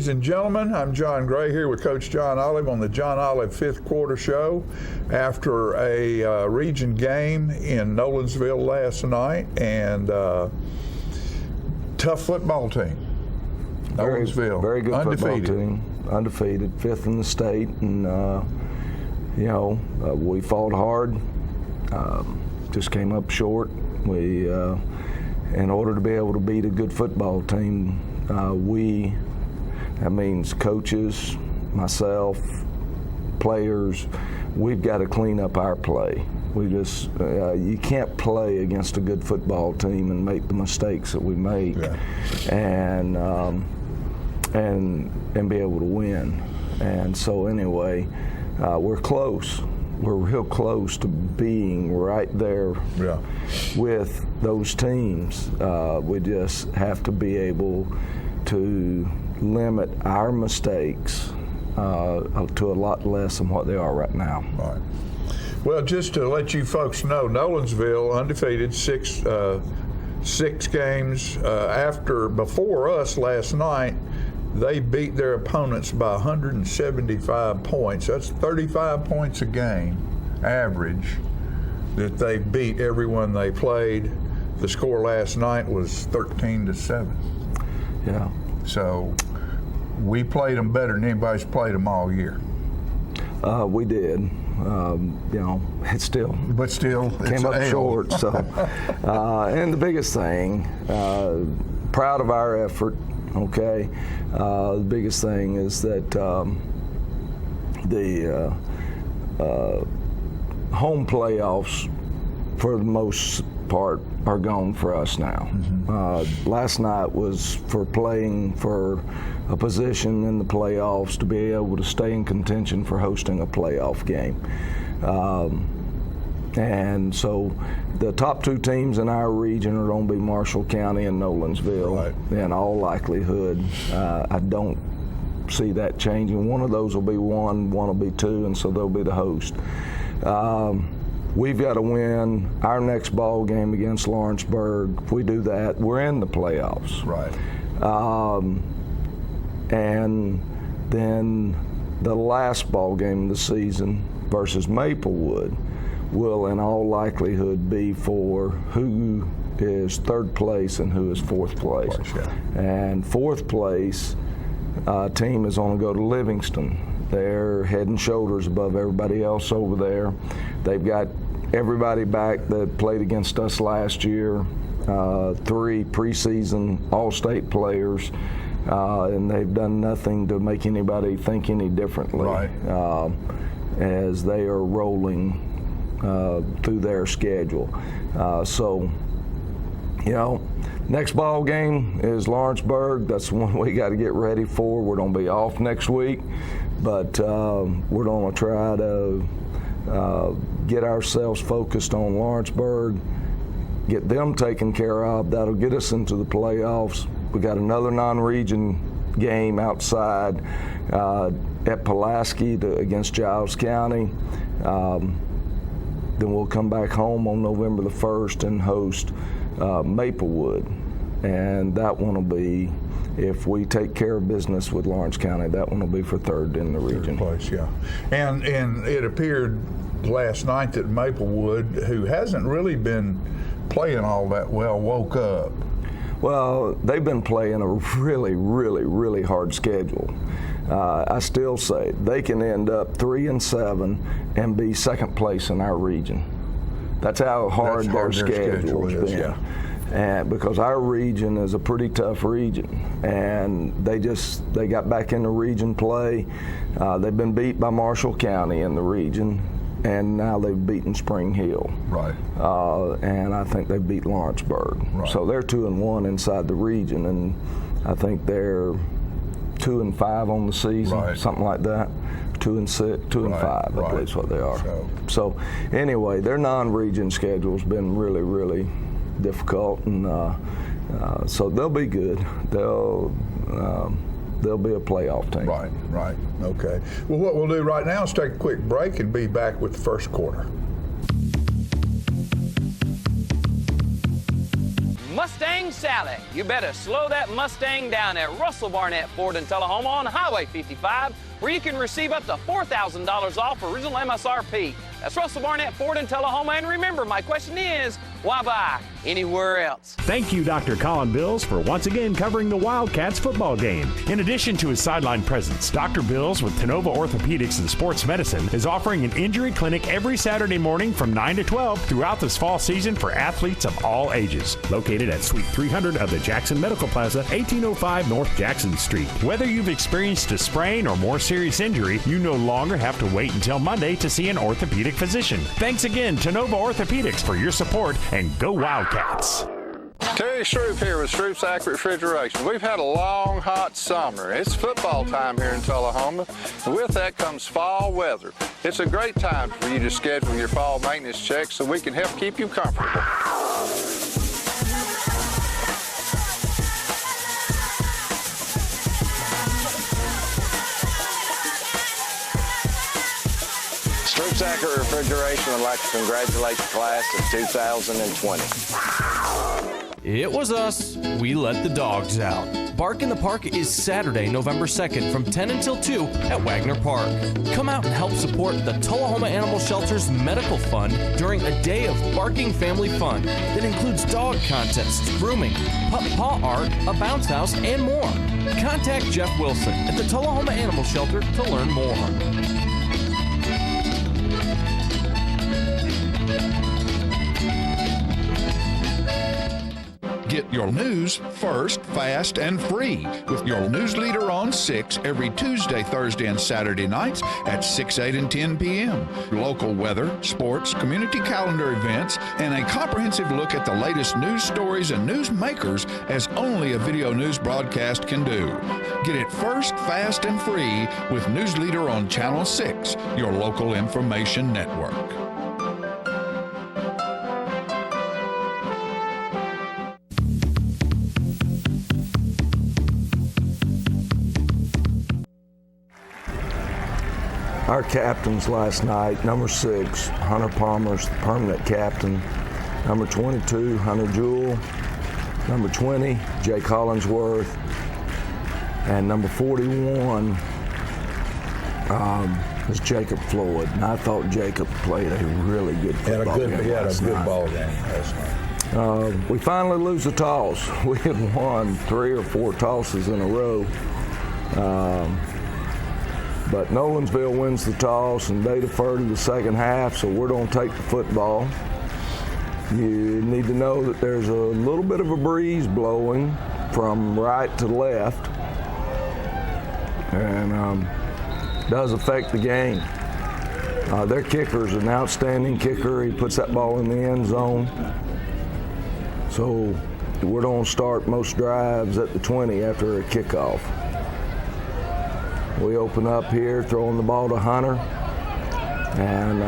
Ladies and gentlemen, I'm John Gray here with Coach John Olive on the John Olive Fifth Quarter Show after a region game in Nolensville last night, and tough football team. Nolensville, very good undefeated. football team, undefeated, fifth in the state, and we fought hard, just came up short. We, in order to be able to beat a good football team, that means coaches, myself, players, we've got to clean up our play. We just, you can't play against a good football team and make the mistakes that we make, and be able to win. And so anyway, we're close. We're real close to being right there with those teams. We just have to be able to limit our mistakes to a lot less than what they are right now. Right. Well, just to let you folks know, Nolensville undefeated, six games. Before us last night, they beat their opponents by 175 points. That's 35 points a game, average, that they beat everyone they played. The score last night was 13-7. Yeah. So we played them better than anybody's played them all year. We did. It still came up short. So, and the biggest thing, proud of our effort. Okay, the biggest thing is that the home playoffs, for the most part, are gone for us now. Mm-hmm. Last night was for playing for a position in the playoffs to be able to stay in contention for hosting a playoff game. And so the top two teams in our region are going to be Marshall County and Nolensville. Right. In all likelihood. I don't see that changing. One of those will be one will be two, and so they'll be the host. We've got to win our next ball game against Lawrenceburg. If we do that, we're in the playoffs. Right. And then the last ball game of the season versus Maplewood will in all likelihood be for who is third place and who is fourth place. And fourth place team is going to go to Livingston. They're head and shoulders above everybody else over there. They've got everybody back that played against us last year, 3 preseason all-state players, and they've done nothing to make anybody think any differently as they are rolling through their schedule. So, next ball game is Lawrenceburg. That's the one we got to get ready for. We're going to be off next week, but we're going to try to get ourselves focused on Lawrenceburg, get them taken care of. That'll get us into the playoffs. We got another non-region game outside at Pulaski against Giles County. Then we'll come back home on November the 1st and host Maplewood. And that one will be, if we take care of business with Lawrence County, that one will be for third in the region. Third place, yeah. And it appeared last night that Maplewood, who hasn't really been playing all that well, woke up. Well, they've been playing a really, really, really hard schedule. I still say they can end up 3-7 and be second place in our region. That's how hard their schedule has been. Yeah. And because our region is a pretty tough region, and they got back into region play. They've been beat by Marshall County in the region, and now they've beaten Spring Hill. Right. And I think they beat Lawrenceburg. Right. So they're 2-1 inside the region, and I think they're 2-5 on the season, something like that. 2-6, 2-5, I believe is what they are. So anyway, their non-region schedule's been really, really difficult, and so they'll be good. They'll be a playoff team. Right. Okay. Well, what we'll do right now is take a quick break and be back with the first quarter. Mustang Sally. You better slow that Mustang down at Russell Barnett Ford in Tullahoma on Highway 55, where you can receive up to $4,000 off original MSRP. That's Russell Barnett Ford in Tullahoma. And remember, my question is, why buy anywhere else? Thank you, Dr. Colin Bills, for once again covering the Wildcats football game. In addition to his sideline presence, Dr. Bills with Tenova Orthopedics and Sports Medicine is offering an injury clinic every Saturday morning from 9 to 12 throughout this fall season for athletes of all ages. Located at Suite 300 of the Jackson Medical Plaza, 1805 North Jackson Street. Whether you've experienced a sprain or more serious injury, you no longer have to wait until Monday to see an orthopedic physician. Thanks again, Tenova Orthopedics, for your support, and go Wildcats. Terry Stroop here with Stroop's Accurate Refrigeration. We've had a long, hot summer. It's football time here in Tullahoma. And with that comes fall weather. It's a great time for you to schedule your fall maintenance checks so we can help keep you comfortable. Stroop's Accurate Refrigeration would like to congratulate the class of 2020. It was us. We let the dogs out. Bark in the Park is Saturday, November 2nd from 10 until 2 at Wagner Park. Come out and help support the Tullahoma Animal Shelter's Medical Fund during a day of barking family fun that includes dog contests, grooming, pup paw art, a bounce house, and more. Contact Jeff Wilson at the Tullahoma Animal Shelter to learn more. Get your news first, fast, and free with your news leader on 6 every Tuesday, Thursday, and Saturday nights at 6, 8, and 10 p.m. Local weather, sports, community calendar events, and a comprehensive look at the latest news stories and news makers as only a video news broadcast can do. Get it first, fast, and free with News Leader on Channel 6, your local information network. Our captains last night, number 6, Hunter Palmer's the permanent captain. Number 22, Hunter Jewell. Number 20, Jay Collinsworth. And number 41 is Jacob Floyd. And I thought Jacob played a really good football game. He had a good ball game last night. We finally lose the toss. We had won 3 or 4 tosses in a row. But Nolensville wins the toss, and they defer to the second half, so we're going to take the football. You need to know that there's a little bit of a breeze blowing from right to left, and does affect the game. Their kicker's an outstanding kicker. He puts that ball in the end zone. So we're going to start most drives at the 20 after a kickoff. We open up here, throwing the ball to Hunter, and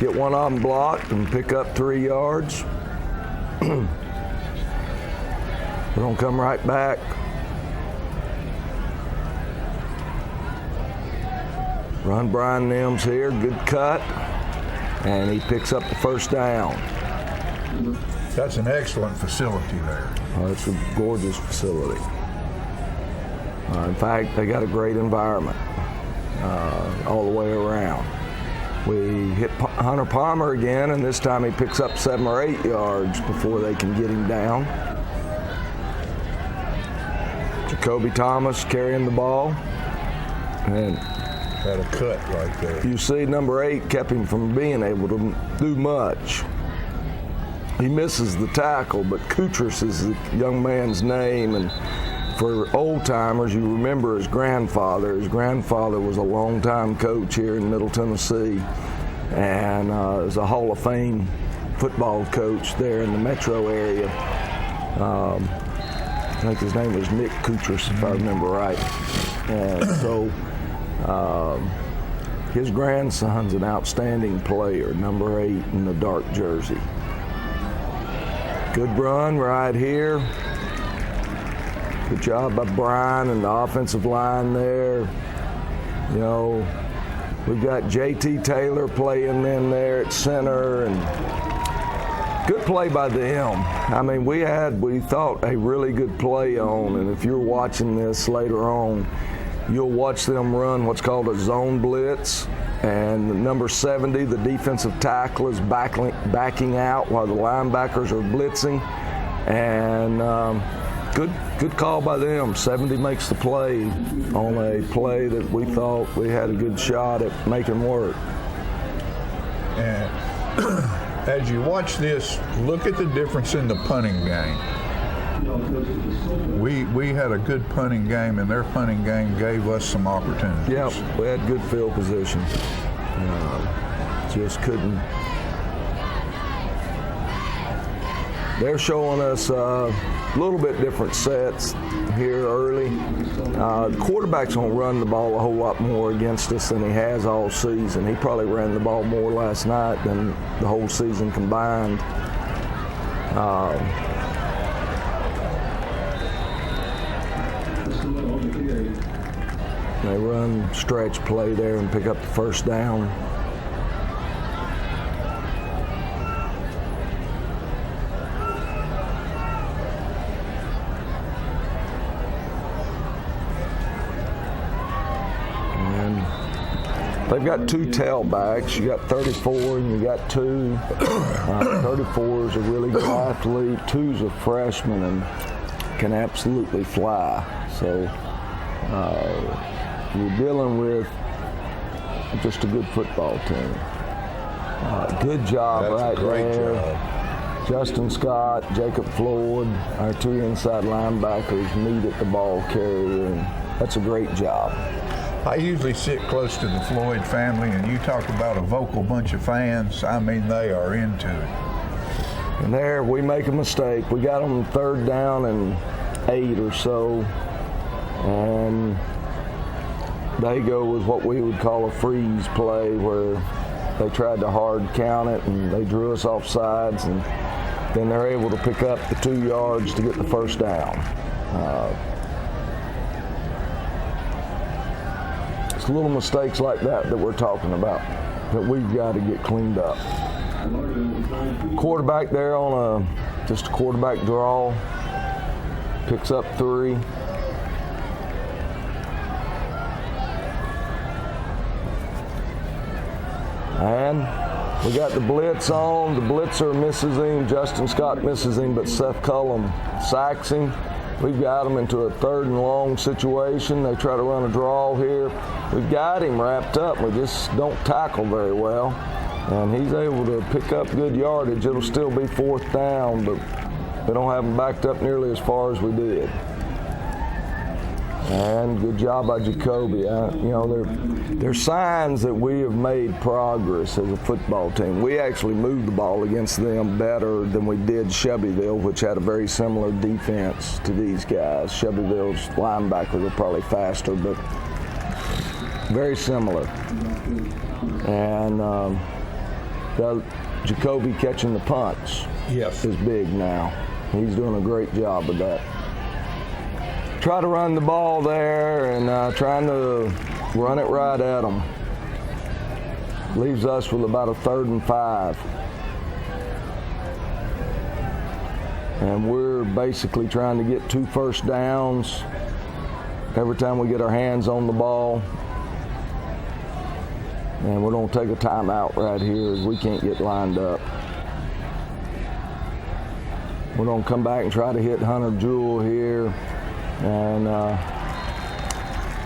get one of them blocked and pick up 3 yards. We're going to come right back. Run Brian Nims here, good cut, and he picks up the first down. That's an excellent facility there. It's a gorgeous facility. In fact, they got a great environment all the way around. We hit Hunter Palmer again, and this time he picks up 7 or 8 yards before they can get him down. Jacoby Thomas carrying the ball. And had a cut right there. You see number 8 kept him from being able to do much. He misses the tackle, but Kutris is the young man's name, and for old timers, you remember his grandfather. His grandfather was a longtime coach here in Middle Tennessee, and is a Hall of Fame football coach there in the metro area. I think his name was Nick Kutris, if I remember right. And so his grandson's an outstanding player, number 8 in the dark jersey. Good run right here. Good job by Brian and the offensive line there. You know, we've got J.T. Taylor playing in there at center, and Good play by them. I mean, we thought a really good play on, and if you're watching this later on, you'll watch them run what's called a zone blitz, and number 70, the defensive tackle, is backing out while the linebackers are blitzing, and good call by them. 70 makes the play on a play that we thought we had a good shot at making work. And as you watch this, look at the difference in the punting game. We had a good punting game, and their punting game gave us some opportunities. Yep, we had good field position. Just couldn't. They're showing us a little bit different sets here early. Quarterback's going to run the ball a whole lot more against us than he has all season. He probably ran the ball more last night than the whole season combined. They run stretch play there and pick up the first down. And they've got two tailbacks. You got 34 and you got 2. 34 is a really good athlete. 2's a freshman and can absolutely fly. So you're dealing with just a good football team. Good job. That's right a great there. job. Justin Scott, Jacob Floyd, our 2 inside linebackers meet at the ball carrier, and that's a great job. I usually sit close to the Floyd family, and you talk about a vocal bunch of fans. I mean, they are into it. And there, we make a mistake. We got them 3rd down and 8 or so, and they go with what we would call a freeze play, where they tried to hard count it and they drew us off sides, and then they're able to pick up the 2 yards to get the first down. It's little mistakes like that we're talking about that we've got to get cleaned up. Quarterback there on just a quarterback draw, picks up 3. And we got the blitz on. The blitzer misses him. Justin Scott misses him, but Seth Cullum sacks him. We've got him into a 3rd and long situation. They try to run a draw here. We've got him wrapped up. We just don't tackle very well. And he's able to pick up good yardage. It'll still be 4th down, but they don't have him backed up nearly as far as we did. And good job by Jacoby. There's signs that we have made progress as a football team. We actually moved the ball against them better than we did Shelbyville, which had a very similar defense to these guys. Shelbyville's linebackers are probably faster, but very similar. And Jacoby catching the punts is big now. He's doing a great job of that. Try to run the ball there and trying to run it right at them. Leaves us with about a 3rd and 5. And we're basically trying to get 2 first downs every time we get our hands on the ball. And we're going to take a timeout right here as we can't get lined up. We're going to come back and try to hit Hunter Jewell here. And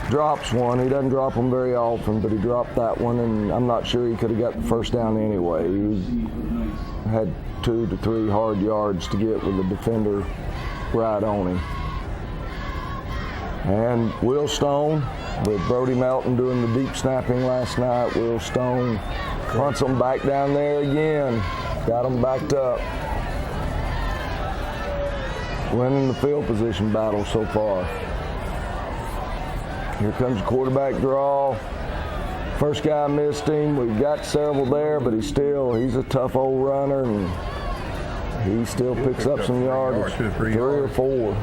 drops one. He doesn't drop them very often, but he dropped that one, and I'm not sure he could have got the first down anyway. He had 2 to 3 hard yards to get with the defender right on him. And Will Stone, with Brody Melton doing the deep snapping last night, Will Stone hunts them back down there again. Got them backed up. Winning the field position battle so far. Here comes the quarterback draw. First guy missed him. We've got several there, but he's a tough old runner, and he still picks up some yardage. 3 or 4.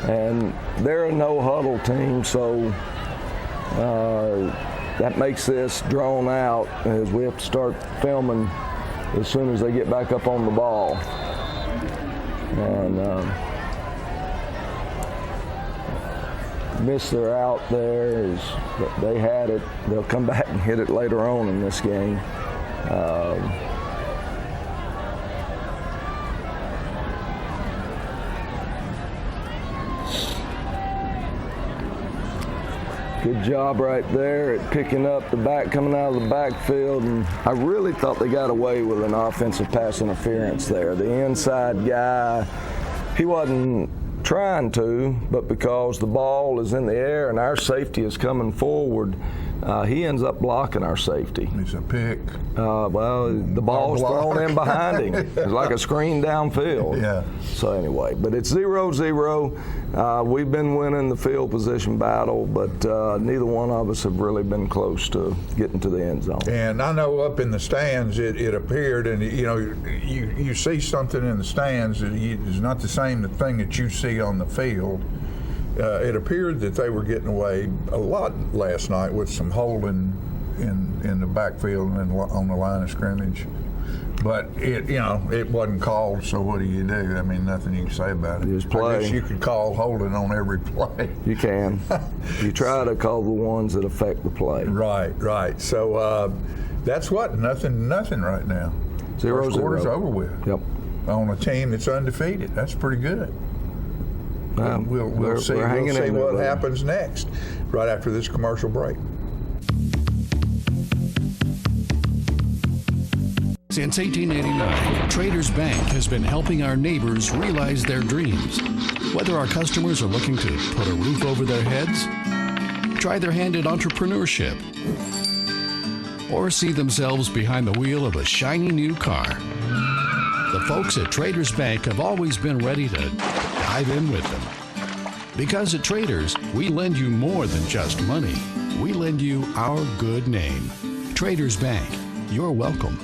And they're a no-huddle team, so that makes this drawn out as we have to start filming as soon as they get back up on the ball. And miss their out there is they had it. They'll come back and hit it later on in this game. Good job right there at picking up the back, coming out of the backfield. And I really thought they got away with an offensive pass interference there. The inside guy, he wasn't trying to, but because the ball is in the air and our safety is coming forward, he ends up blocking our safety. It's a pick. Well, the ball's thrown in behind him. It's like a screen downfield. Yeah. So anyway, but it's 0-0. We've been winning the field position battle, but neither one of us have really been close to getting to the end zone. And I know up in the stands it appeared, and you see something in the stands that is not the same thing that you see on the field. It appeared that they were getting away a lot last night with some holding in the backfield and on the line of scrimmage. But it wasn't called, so what do you do? I mean, nothing you can say about it. Just play. I guess you could call holding on every play. You can. You try to call the ones that affect the play. Right. So that's what? Nothing right now. 0-0. First quarter's over with. Yep. On a team that's undefeated. That's pretty good. We'll see what happens next, right after this commercial break. Since 1889, Traders Bank has been helping our neighbors realize their dreams. Whether our customers are looking to put a roof over their heads, try their hand at entrepreneurship, or see themselves behind the wheel of a shiny new car, the folks at Traders Bank have always been ready to dive in with them. Because at Traders, we lend you more than just money. We lend you our good name. Traders Bank, you're welcome.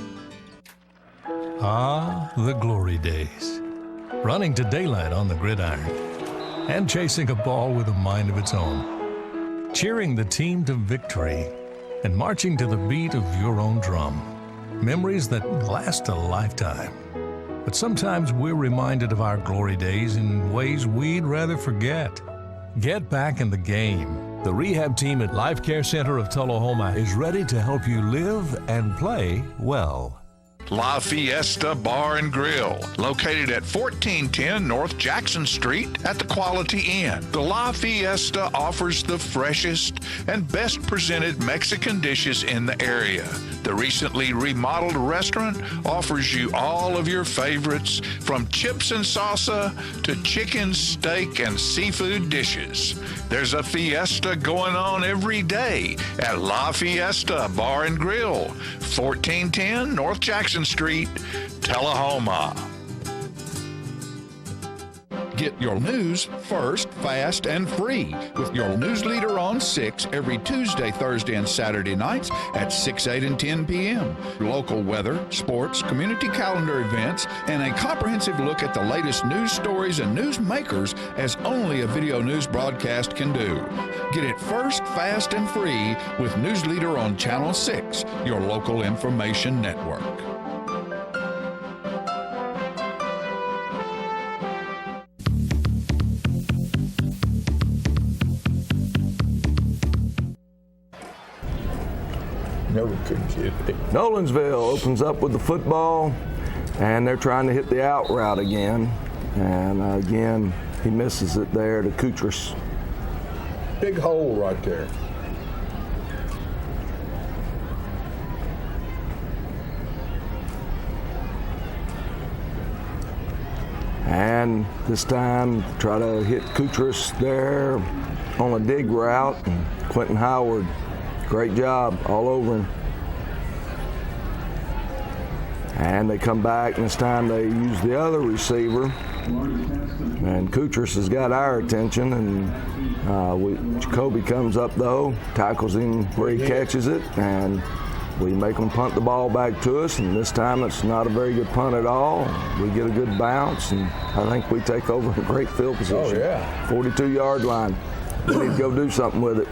Ah, the glory days. Running to daylight on the gridiron and chasing a ball with a mind of its own. Cheering the team to victory and marching to the beat of your own drum. Memories that last a lifetime. But sometimes we're reminded of our glory days in ways we'd rather forget. Get back in the game. The rehab team at Life Care Center of Tullahoma is ready to help you live and play well. La Fiesta Bar and Grill, located at 1410 North Jackson Street at the Quality Inn. The La Fiesta offers the freshest and best presented Mexican dishes in the area. The recently remodeled restaurant offers you all of your favorites, from chips and salsa to chicken, steak, and seafood dishes. There's a fiesta going on every day at La Fiesta Bar and Grill, 1410 North Jackson Street, Tullahoma. Get your news first, fast, and free with your news leader on 6 every Tuesday, Thursday, and Saturday nights at 6, 8, and 10 p.m. Local weather, sports, community calendar events, and a comprehensive look at the latest news stories and news makers as only a video news broadcast can do. Get it first, fast, and free with News Leader on Channel 6, your local information network. Nolensville opens up with the football, and they're trying to hit the out route again. And again, he misses it there to Kutris. Big hole right there. And this time, try to hit Kutris there on a dig route. And Quentin Howard, great job all over him. And they come back, and this time they use the other receiver. And Kutris has got our attention, and Jacoby comes up though, tackles him where he catches it, and we make them punt the ball back to us, and this time it's not a very good punt at all. We get a good bounce, and I think we take over a great field position. Oh, yeah. 42-yard line. we need to go do something with it.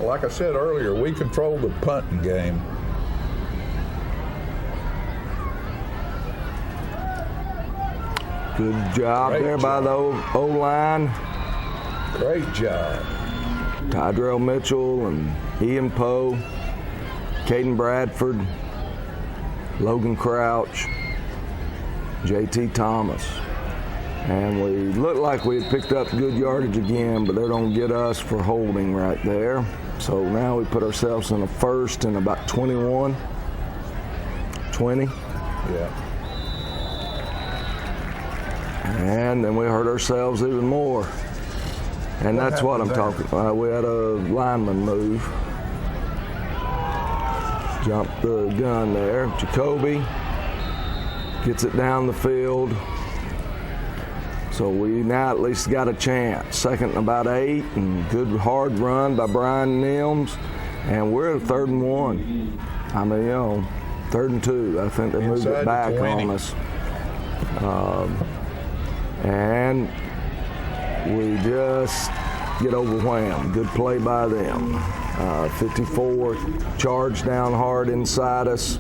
Like I said earlier, we control the punting game. Good job there by the O-line. Great job. Tydrell Mitchell and Ian Poe, Caden Bradford, Logan Crouch, JT Thomas. And we looked like we had picked up good yardage again, but they're going to get us for holding right there. So now we put ourselves in a first and about 21, 20. Yeah. And then we hurt ourselves even more. And that's what I'm talking about. We had a lineman move. Jumped the gun there. Jacoby gets it down the field. So we now at least got a chance. Second and about 8, and good hard run by Brian Nims. And we're at 3rd and 1. I mean, 3rd and 2. I think they moved it back on us. And we just get overwhelmed. Good play by them. 54 charged down hard inside us.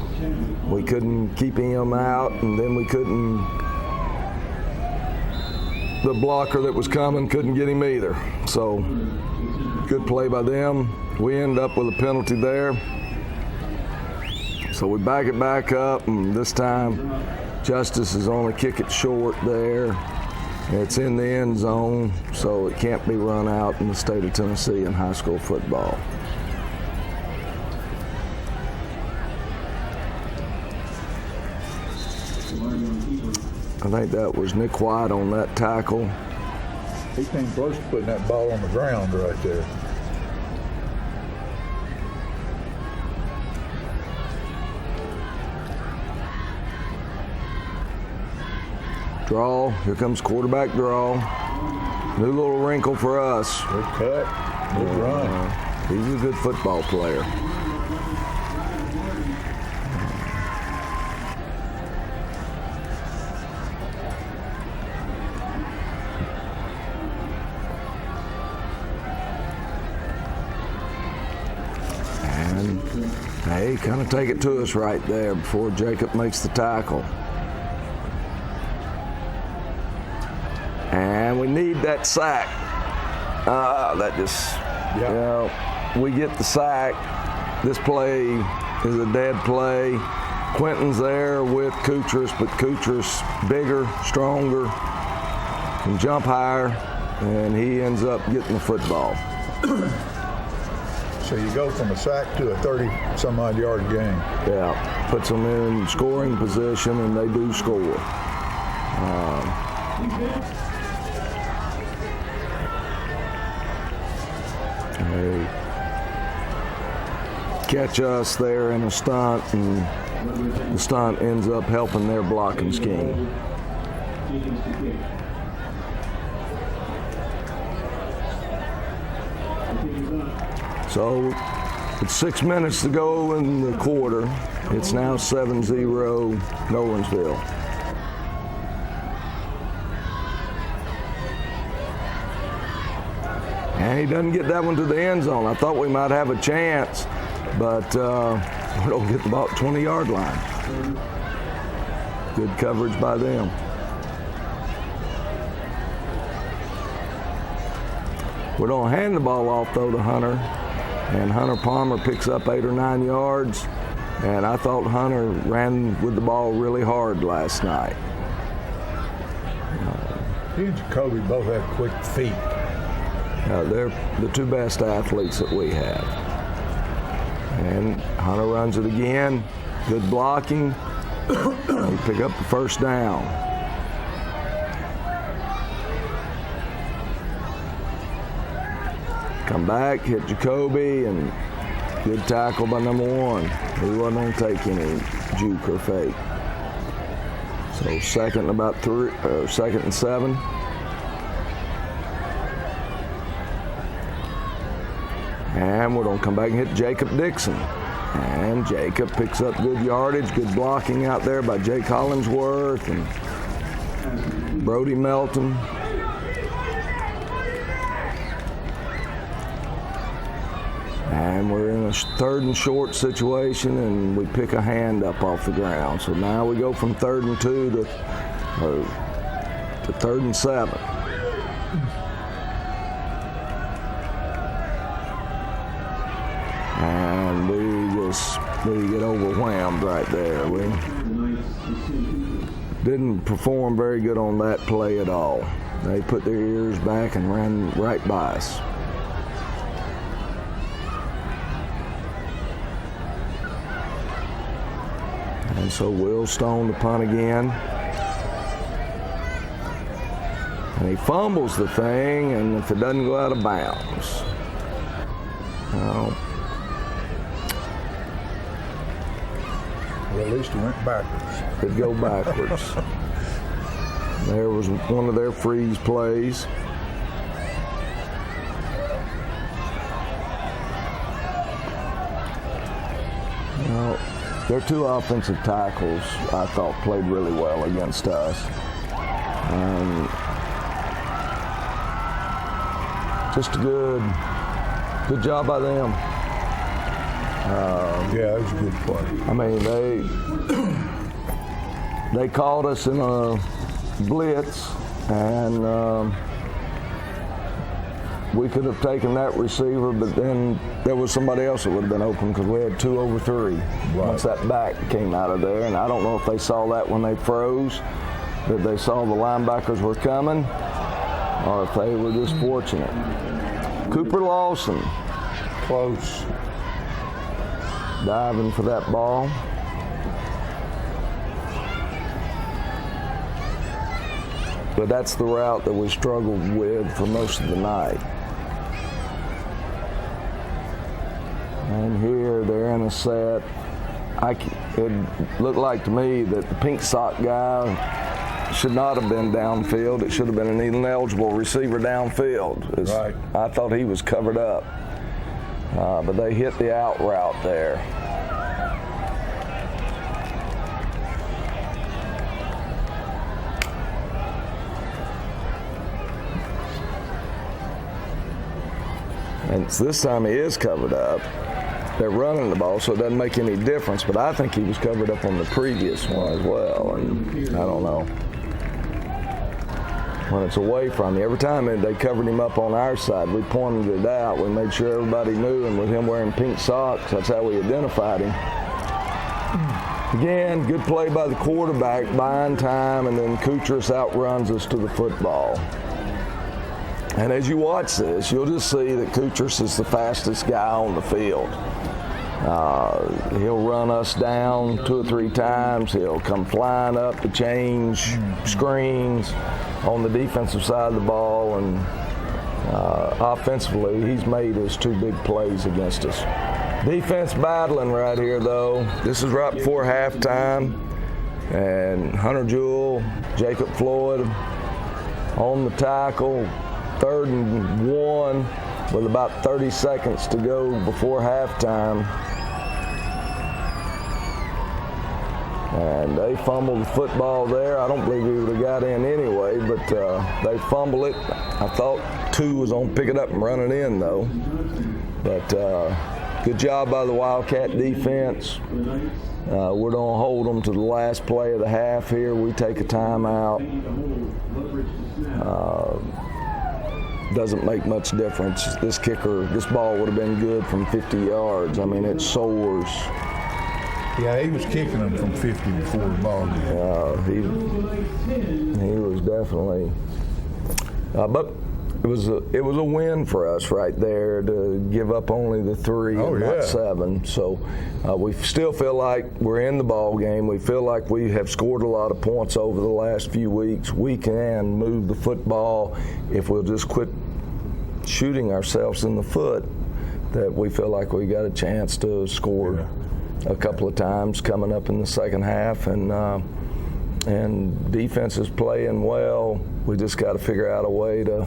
We couldn't keep him out, and then we couldn't. The blocker that was coming couldn't get him either. So good play by them. We end up with a penalty there. So we back it back up, and this time Justice is only kick it short there. It's in the end zone, so it can't be run out in the state of Tennessee in high school football. I think that was Nick White on that tackle. He came close to putting that ball on the ground right there. Draw. Here comes quarterback draw. New little wrinkle for us. Good cut. Good run. He's a good football player. And hey, kind of take it to us right there before Jacob makes the tackle. And we need that sack. That just, we get the sack. This play is a dead play. Quentin's there with Kutras, but Kutras bigger, stronger, can jump higher, and he ends up getting the football. So you go from a sack to a 30-some-odd yard game. Yeah, puts them in scoring position, and they do score. They catch us there in a stunt, and the stunt ends up helping their blocking scheme. So it's 6 minutes to go in the quarter. It's now 7-0 Nolensville. And he doesn't get that one to the end zone. I thought we might have a chance, but we don't get the ball at 20-yard line. Good coverage by them. We don't hand the ball off, though, to Hunter. And Hunter Palmer picks up 8 or 9 yards. And I thought Hunter ran with the ball really hard last night. He and Jacoby both have quick feet. They're the two best athletes that we have. And Hunter runs it again. Good blocking. We pick up the first down. Come back, hit Jacoby, and good tackle by number 1. He wasn't going to take any juke or fake. So second and 7. And we're going to come back and hit Jacob Dixon. And Jacob picks up good yardage, good blocking out there by Jake Hollingsworth and Brody Melton. And we're in a third and short situation, and we pick a hand up off the ground. So now we go from 3rd and 2 to 3rd and 7. And we get overwhelmed right there. We didn't perform very good on that play at all. They put their ears back and ran right by us. And so Will Stone to punt again. And he fumbles the thing, and if it doesn't go out of bounds. Well, at least it went backwards. It'd go backwards. There was one of their freeze plays. Well, their 2 offensive tackles, I thought, played really well against us. Just a good job by them. Yeah, it was a good play. I mean, they caught us in a blitz, and we could have taken that receiver, but then there was somebody else that would have been open because we had 2 over 3 once that back came out of there. And I don't know if they saw that when they froze, that they saw the linebackers were coming, or if they were just fortunate. Cooper Lawson. Close. Diving for that ball. But that's the route that we struggled with for most of the night. And here they're in a set. It looked like to me that the pink sock guy should not have been downfield. It should have been an ineligible receiver downfield. Right. I thought he was covered up. But they hit the out route there. And this time he is covered up. They're running the ball, so it doesn't make any difference. But I think he was covered up on the previous one as well. And I don't know. When it's away from you, every time they covered him up on our side, we pointed it out. We made sure everybody knew, and with him wearing pink socks, that's how we identified him. Again, good play by the quarterback, buying time, and then Kutras outruns us to the football. And as you watch this, you'll just see that Kutras is the fastest guy on the field. He'll run us down 2 or 3 times. He'll come flying up to change screens on the defensive side of the ball, and offensively, he's made us 2 big plays against us. Defense battling right here, though. This is right before halftime, and Hunter Jewell, Jacob Floyd on the tackle, 3rd and 1 with about 30 seconds to go before halftime. And they fumbled the football there. I don't believe we would have got in anyway, but they fumble it. I thought 2 was on pick it up and run it in, though. But good job by the Wildcat defense. We're going to hold them to the last play of the half here. We take a timeout. Doesn't make much difference. This ball would have been good from 50 yards. I mean, it soars. Yeah, he was kicking them from 50 before the ball game. He was definitely. But it was a win for us right there to give up only the 3 and not 7. So we still feel like we're in the ball game. We feel like we have scored a lot of points over the last few weeks. We can move the football if we'll just quit shooting ourselves in the foot. That we feel like we got a chance to score a couple of times coming up in the second half, and defense is playing well. We just got to figure out a way to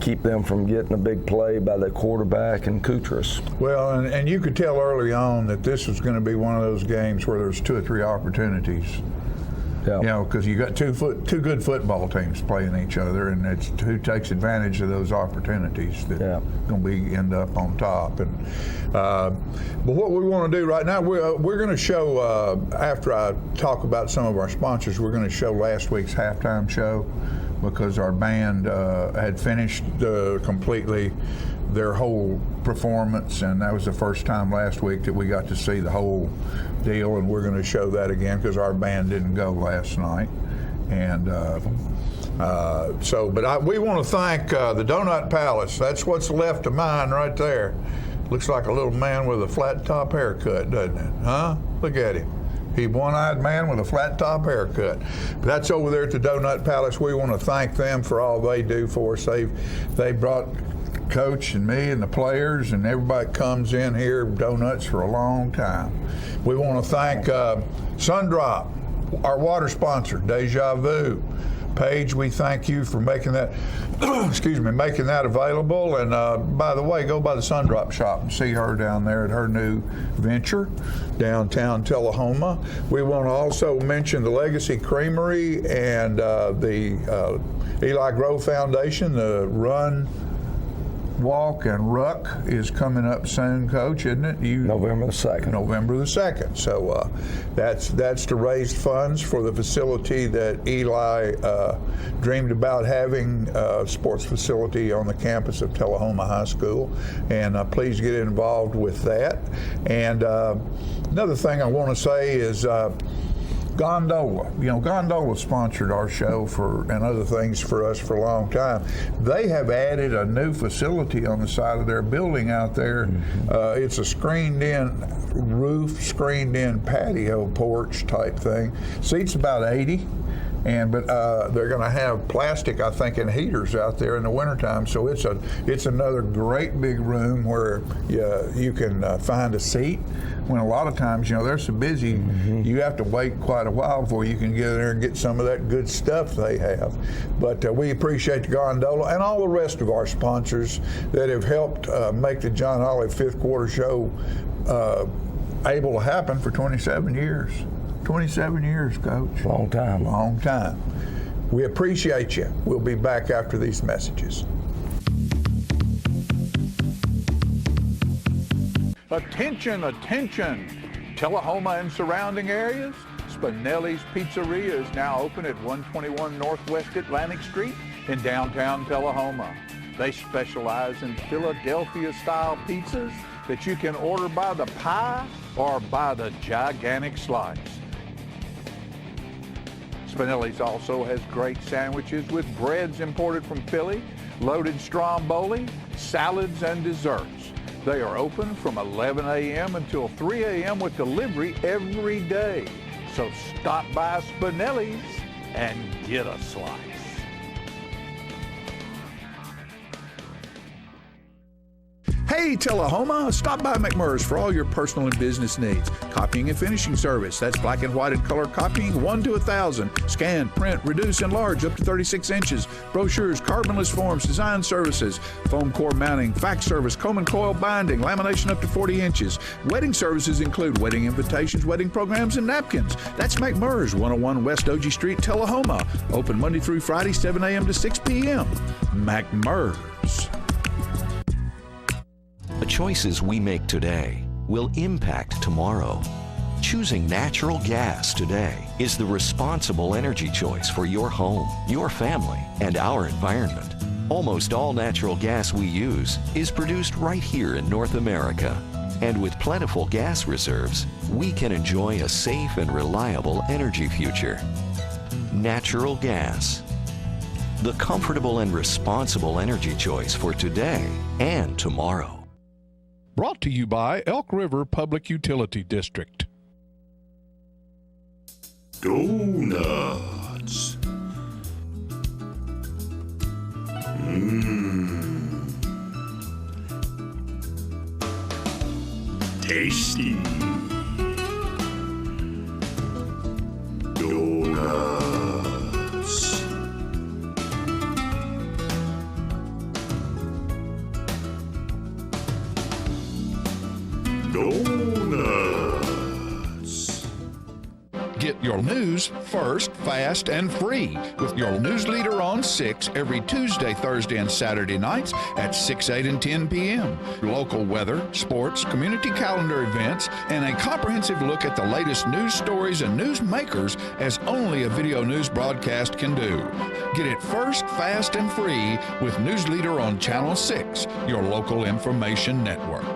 keep them from getting a big play by the quarterback and Kutras. Well, and you could tell early on that this was going to be one of those games where there's 2 or 3 opportunities Yeah. You know, because you got two good football teams playing each other, and it's who takes advantage of those opportunities that going to end up on top. And but what we want to do right now, we're going to show after I talk about some of our sponsors, we're going to show last week's halftime show, because our band had finished completely their whole performance, and that was the first time last week that we got to see the whole deal, and we're going to show that again because our band didn't go last night. And we want to thank the Donut Palace. That's what's left of mine right there. Looks like a little man with a flat top haircut, doesn't it? Huh? Look at him. He's a one-eyed man with a flat top haircut. But that's over there at the Donut Palace. We want to thank them for all they do for us. They brought Coach and me and the players and everybody comes in here donuts for a long time. We want to thank Sundrop, our water sponsor, Deja Vu. Paige, we thank you for making that making that available. And by the way, go by the Sundrop shop and see her down there at her new venture downtown Tullahoma. We want to also mention the Legacy Creamery and the Eli Grove Foundation. The Run, Walk, and Ruck is coming up soon, Coach, isn't it? November the 2nd. November the 2nd. So that's to raise funds for the facility that Eli dreamed about having, a sports facility on the campus of Tullahoma High School. And please get involved with that. And another thing I want to say is Gondola. You know, Gondola sponsored our show and other things for us for a long time. They have added a new facility on the side of their building out there. It's a screened-in roof, screened-in patio porch type thing. Seats about 80. But they're going to have plastic, I think, and heaters out there in the wintertime. So it's another great big room where you can find a seat. When a lot of times, you know, they're so busy, you have to wait quite a while before you can get there and get some of that good stuff they have. But we appreciate the Gondola and all the rest of our sponsors that have helped make the John Olive Fifth Quarter Show able to happen for 27 years. 27 years, Coach. Long time. Long time. We appreciate you. We'll be back after these messages. Attention, attention. Tullahoma and surrounding areas. Spinelli's Pizzeria is now open at 121 Northwest Atlantic Street in downtown Tullahoma. They specialize in Philadelphia-style pizzas that you can order by the pie or by the gigantic slice. Spinelli's also has great sandwiches with breads imported from Philly, loaded stromboli, salads, and desserts. They are open from 11 a.m. until 3 a.m. with delivery every day. So stop by Spinelli's and get a slice. Hey, Tullahoma, stop by McMurray's for all your personal and business needs. Copying and finishing service. That's black and white and color copying, 1 to 1,000. Scan, print, reduce, enlarge up to 36 inches. Brochures, carbonless forms, design services, foam core mounting, fax service, comb and coil binding, lamination up to 40 inches. Wedding services include wedding invitations, wedding programs, and napkins. That's McMurray's, 101 West OG Street, Tullahoma. Open Monday through Friday, 7 a.m. to 6 p.m. McMurray's. The choices we make today will impact tomorrow. Choosing natural gas today is the responsible energy choice for your home, your family, and our environment. Almost all natural gas we use is produced right here in North America. And with plentiful gas reserves, we can enjoy a safe and reliable energy future. Natural gas. The comfortable and responsible energy choice for today and tomorrow. Brought to you by Elk River Public Utility District. Donuts. Tasty. Donuts. Donuts. Get your news first, fast, and free with your news leader on 6 every Tuesday, Thursday, and Saturday nights at 6, 8, and 10 p.m. Local weather, sports, community calendar events, and a comprehensive look at the latest news stories and news makers as only a video news broadcast can do. Get it first, fast, and free with News Leader on Channel 6, your local information network.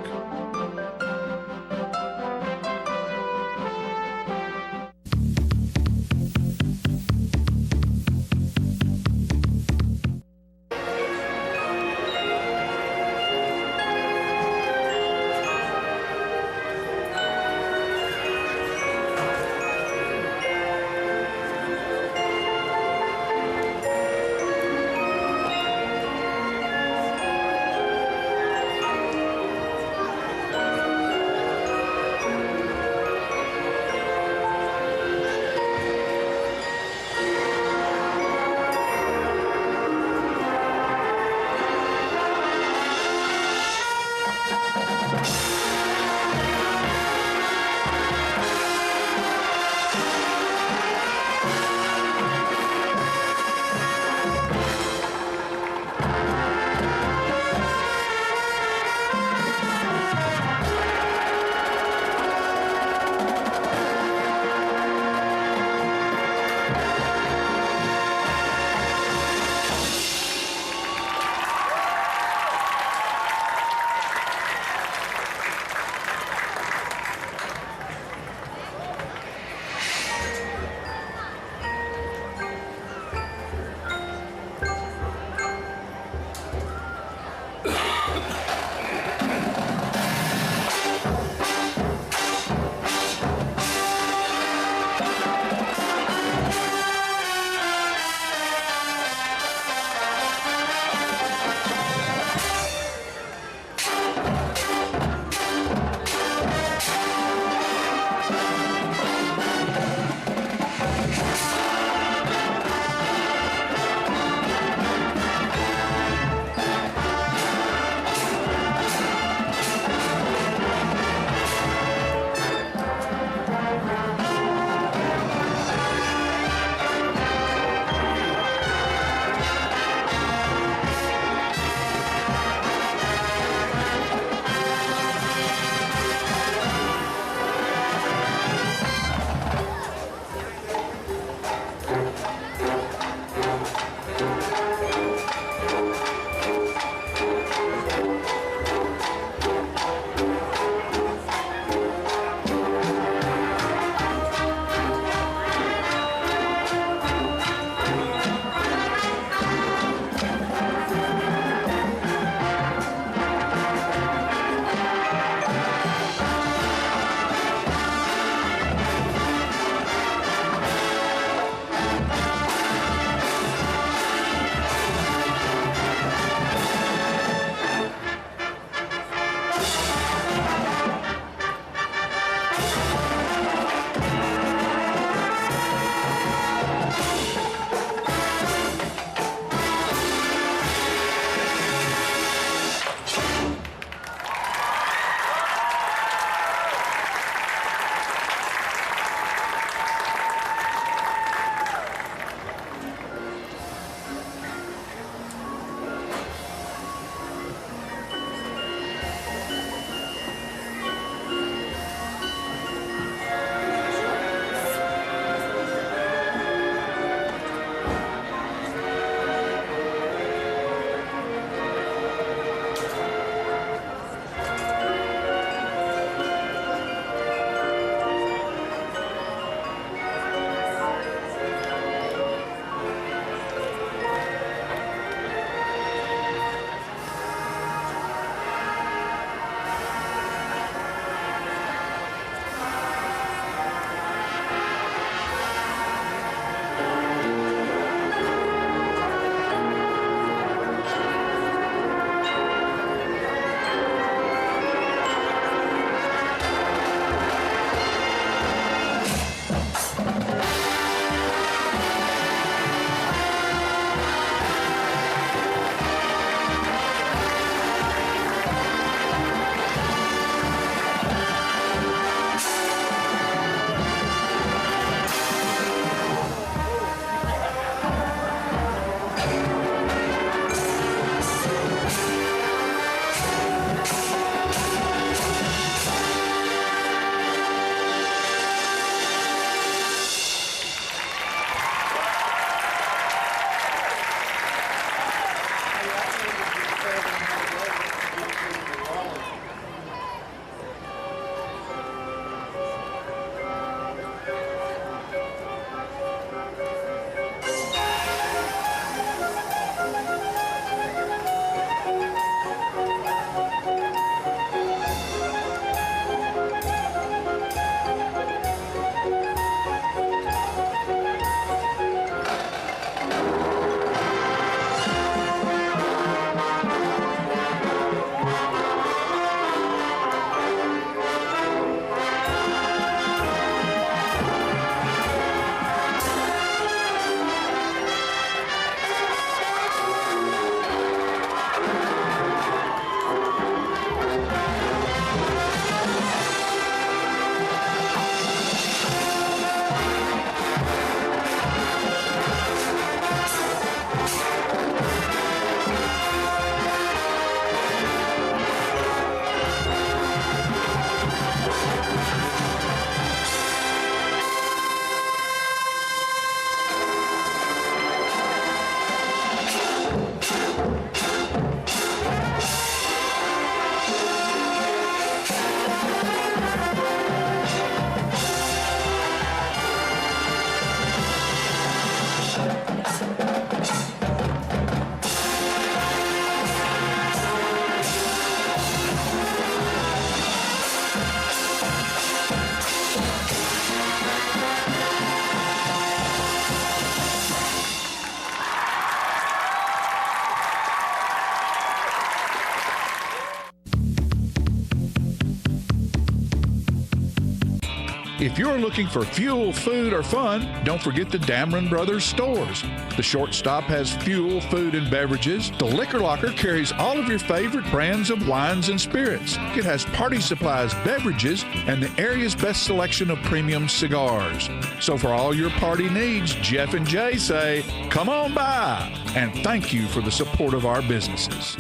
If you're looking for fuel, food, or fun, don't forget the Dameron Brothers stores. The Shortstop has fuel, food, and beverages. The Liquor Locker carries all of your favorite brands of wines and spirits. It has party supplies, beverages, and the area's best selection of premium cigars. So for all your party needs, Jeff and Jay say, come on by, and thank you for the support of our businesses.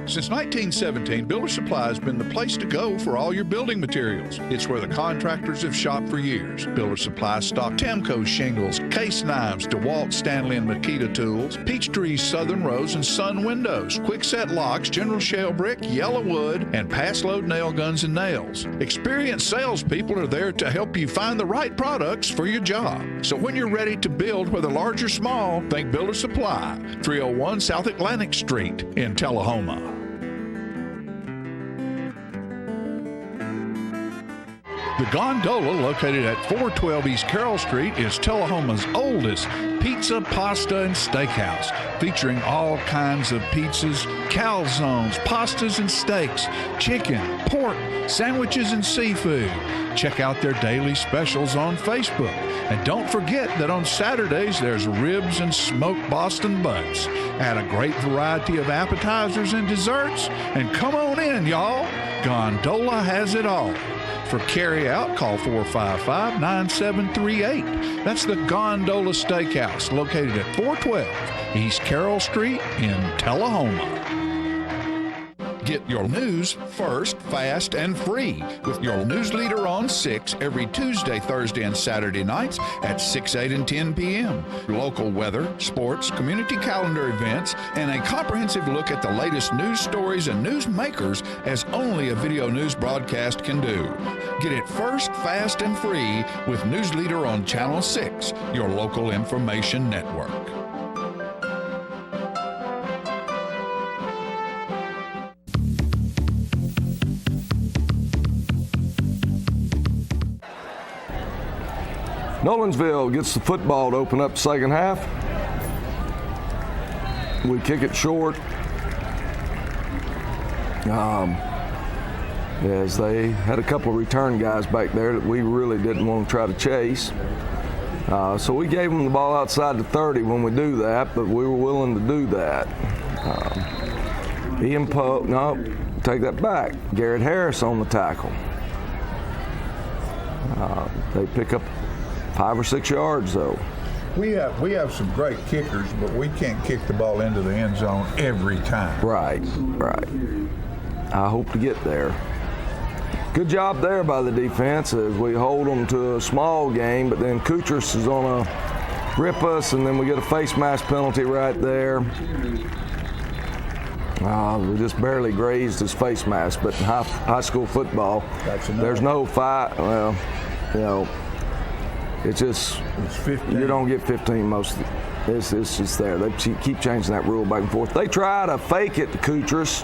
Since 1917, Builder Supply has been the place to go for all your building materials. It's where the contractors have shopped for years. Builder Supply stock Temco shingles, case knives, DeWalt, Stanley, and Makita tools, Peachtree, Southern Rose, and Sun windows, quickset locks, General Shell brick, yellow wood, and pass-load nail guns and nails. Experienced salespeople are there to help you find the right products for your job. So when you're ready to build, whether large or small, think Builder Supply, 301 South Atlantic Street in Tullahoma. The Gondola, located at 412 East Carroll Street, is Tullahoma's oldest pizza, pasta, and steakhouse, featuring all kinds of pizzas, calzones, pastas, and steaks, chicken, pork, sandwiches, and seafood. Check out their daily specials on Facebook. And don't forget that on Saturdays, there's ribs and smoked Boston butts. Add a great variety of appetizers and desserts, and come on in, y'all. Gondola has it all. For carry-out, call 455-9738. That's the Gondola Steakhouse, located at 412 East Carroll Street in Tullahoma. Get your news first, fast, and free with your news leader on 6 every Tuesday, Thursday, and Saturday nights at 6, 8, and 10 p.m. Local weather, sports, community calendar events, and a comprehensive look at the latest news stories and news makers as only a video news broadcast can do. Get it first, fast, and free with News Leader on Channel 6, your local information network. Nolensville gets the football to open up the second half. We kick it short. As they had a couple of return guys back there that we really didn't want to try to chase. So we gave them the ball outside the 30 when we do that, but we were willing to do that. Ian Pope, no, take that back. Garrett Harris on the tackle. They pick up 5 or 6 yards, though. We have some great kickers, but we can't kick the ball into the end zone every time. Right. I hope to get there. Good job there by the defense as we hold them to a small game, but then Kutras is going to rip us, and then we get a face mask penalty right there. We just barely grazed his face mask, but in high school football, there's no fight. Well, you know, it's 15. You don't get 15 most of it. It's just there. They keep changing that rule back and forth. They try to fake it to Kutras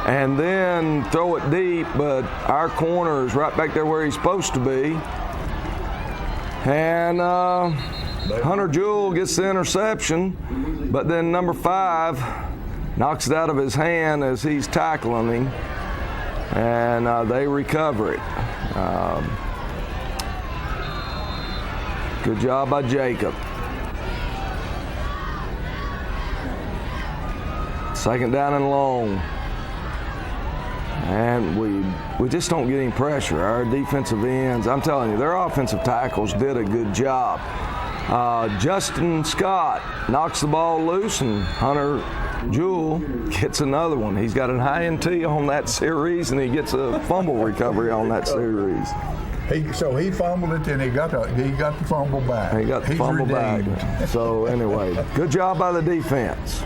and then throw it deep, but our corner is right back there where he's supposed to be. And Hunter Jewell gets the interception, but then number 5 knocks it out of his hand as he's tackling him, and they recover it. Good job by Jacob. Second down and long. And we just don't get any pressure. Our defensive ends, I'm telling you, their offensive tackles did a good job. Justin Scott knocks the ball loose, and Hunter Jewell gets another one. He's got an INT on that series, and he gets a fumble recovery on that series. So he fumbled it, and he got the fumble back. He got the fumble back. So anyway, good job by the defense.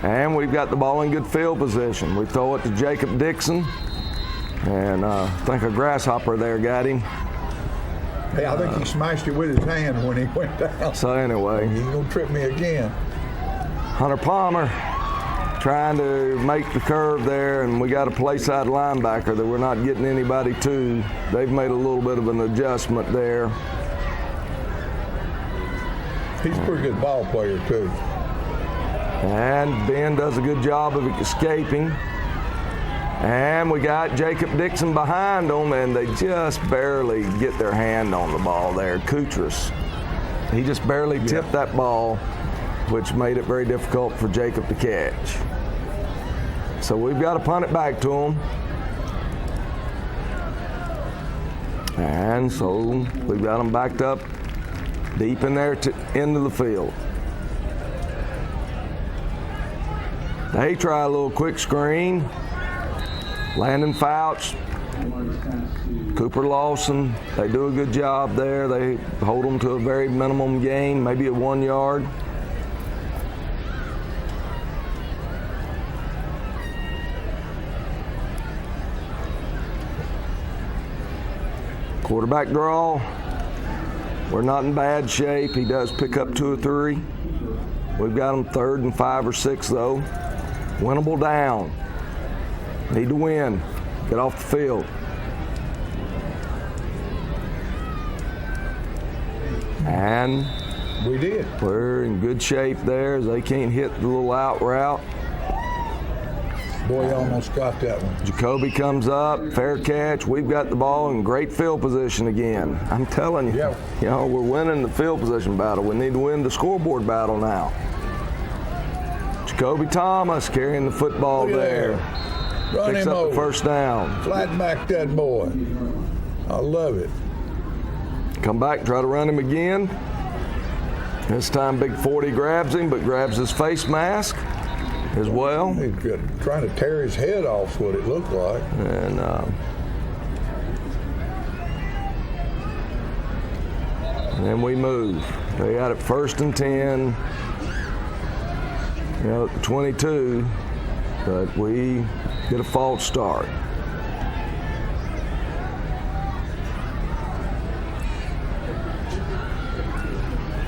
And we've got the ball in good field position. We throw it to Jacob Dixon, and I think a grasshopper there got him. Hey, I think he smashed it with his hand when he went down. So anyway. He's going to trip me again. Hunter Palmer trying to make the curve there, and we got a play side linebacker that we're not getting anybody to. They've made a little bit of an adjustment there. He's a pretty good ball player, too. And Ben does a good job of escaping. And we got Jacob Dixon behind them, and they just barely get their hand on the ball there. Kutras, he just barely tipped that ball, which made it very difficult for Jacob to catch. So we've got to punt it back to him. And so we've got them backed up deep in there into the field. They try a little quick screen. Landon Fouch, Cooper Lawson, they do a good job there. They hold them to a very minimum gain, maybe a 1 yard. Quarterback draw. We're not in bad shape. He does pick up 2 or 3. We've got him 3rd and 5 or 6 though. Winnable down. Need to win. Get off the field. And we did. We're in good shape there as they can't hit the little out route. Boy, you almost got that one. Jacoby comes up, fair catch. We've got the ball in great field position again. I'm telling you, you know, we're winning the field position battle. We need to win the scoreboard battle now. Jacoby Thomas carrying the football there. Run Picks him up over. the first down. Flat back that boy. I love it. Come back, try to run him again. This time Big 40 grabs him, but grabs his face mask as well. He's trying to tear his head off, what it looked like. And then we move. They got it 1st and 10. You know, 22, but we get a false start.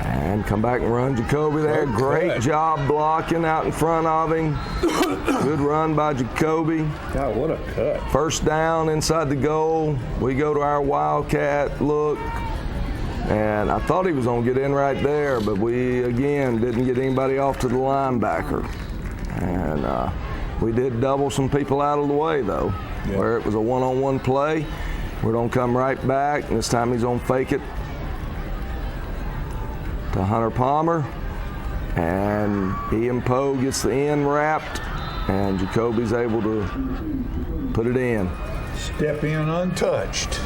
And come back and run Jacoby there. Great job blocking out in front of him. Good run by Jacoby. God, what a cut. 1st down inside the goal. We go to our Wildcat look. And I thought he was going to get in right there, but we, again, didn't get anybody off to the linebacker. And we did double some people out of the way, though, where it was a one-on-one play. We're going to come right back, and this time he's going to fake it to Hunter Palmer. And Ian Poe gets the end wrapped, and Jacoby's able to put it in. Step in untouched.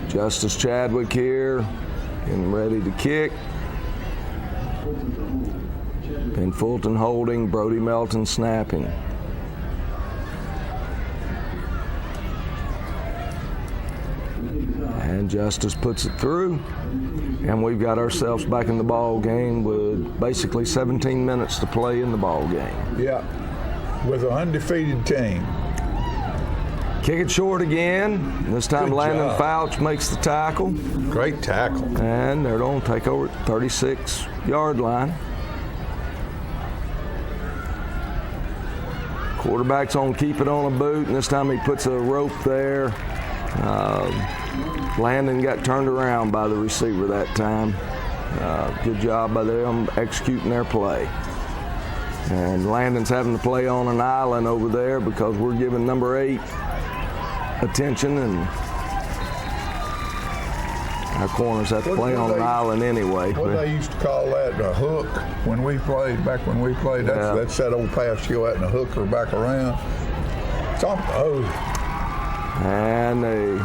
Justice Chadwick here, getting ready to kick. Ben Fulton holding, Brody Melton snapping. And Justice puts it through. And we've got ourselves back in the ball game with basically 17 minutes to play in the ball game. Yeah, with an undefeated team. Kick it short again. This time Landon Fouch makes the tackle. Great tackle. And they're going to take over at 36-yard line. Quarterback's on keep it on a boot, and this time he puts a rope there. Landon got turned around by the receiver that time. Good job by them executing their play. And Landon's having to play on an island over there because we're giving number 8 attention, and our corners have to play on an island anyway. What they used to call that, a hook, when we played, back when we played. That's that old pass you at and a hooker back around. It's on, and they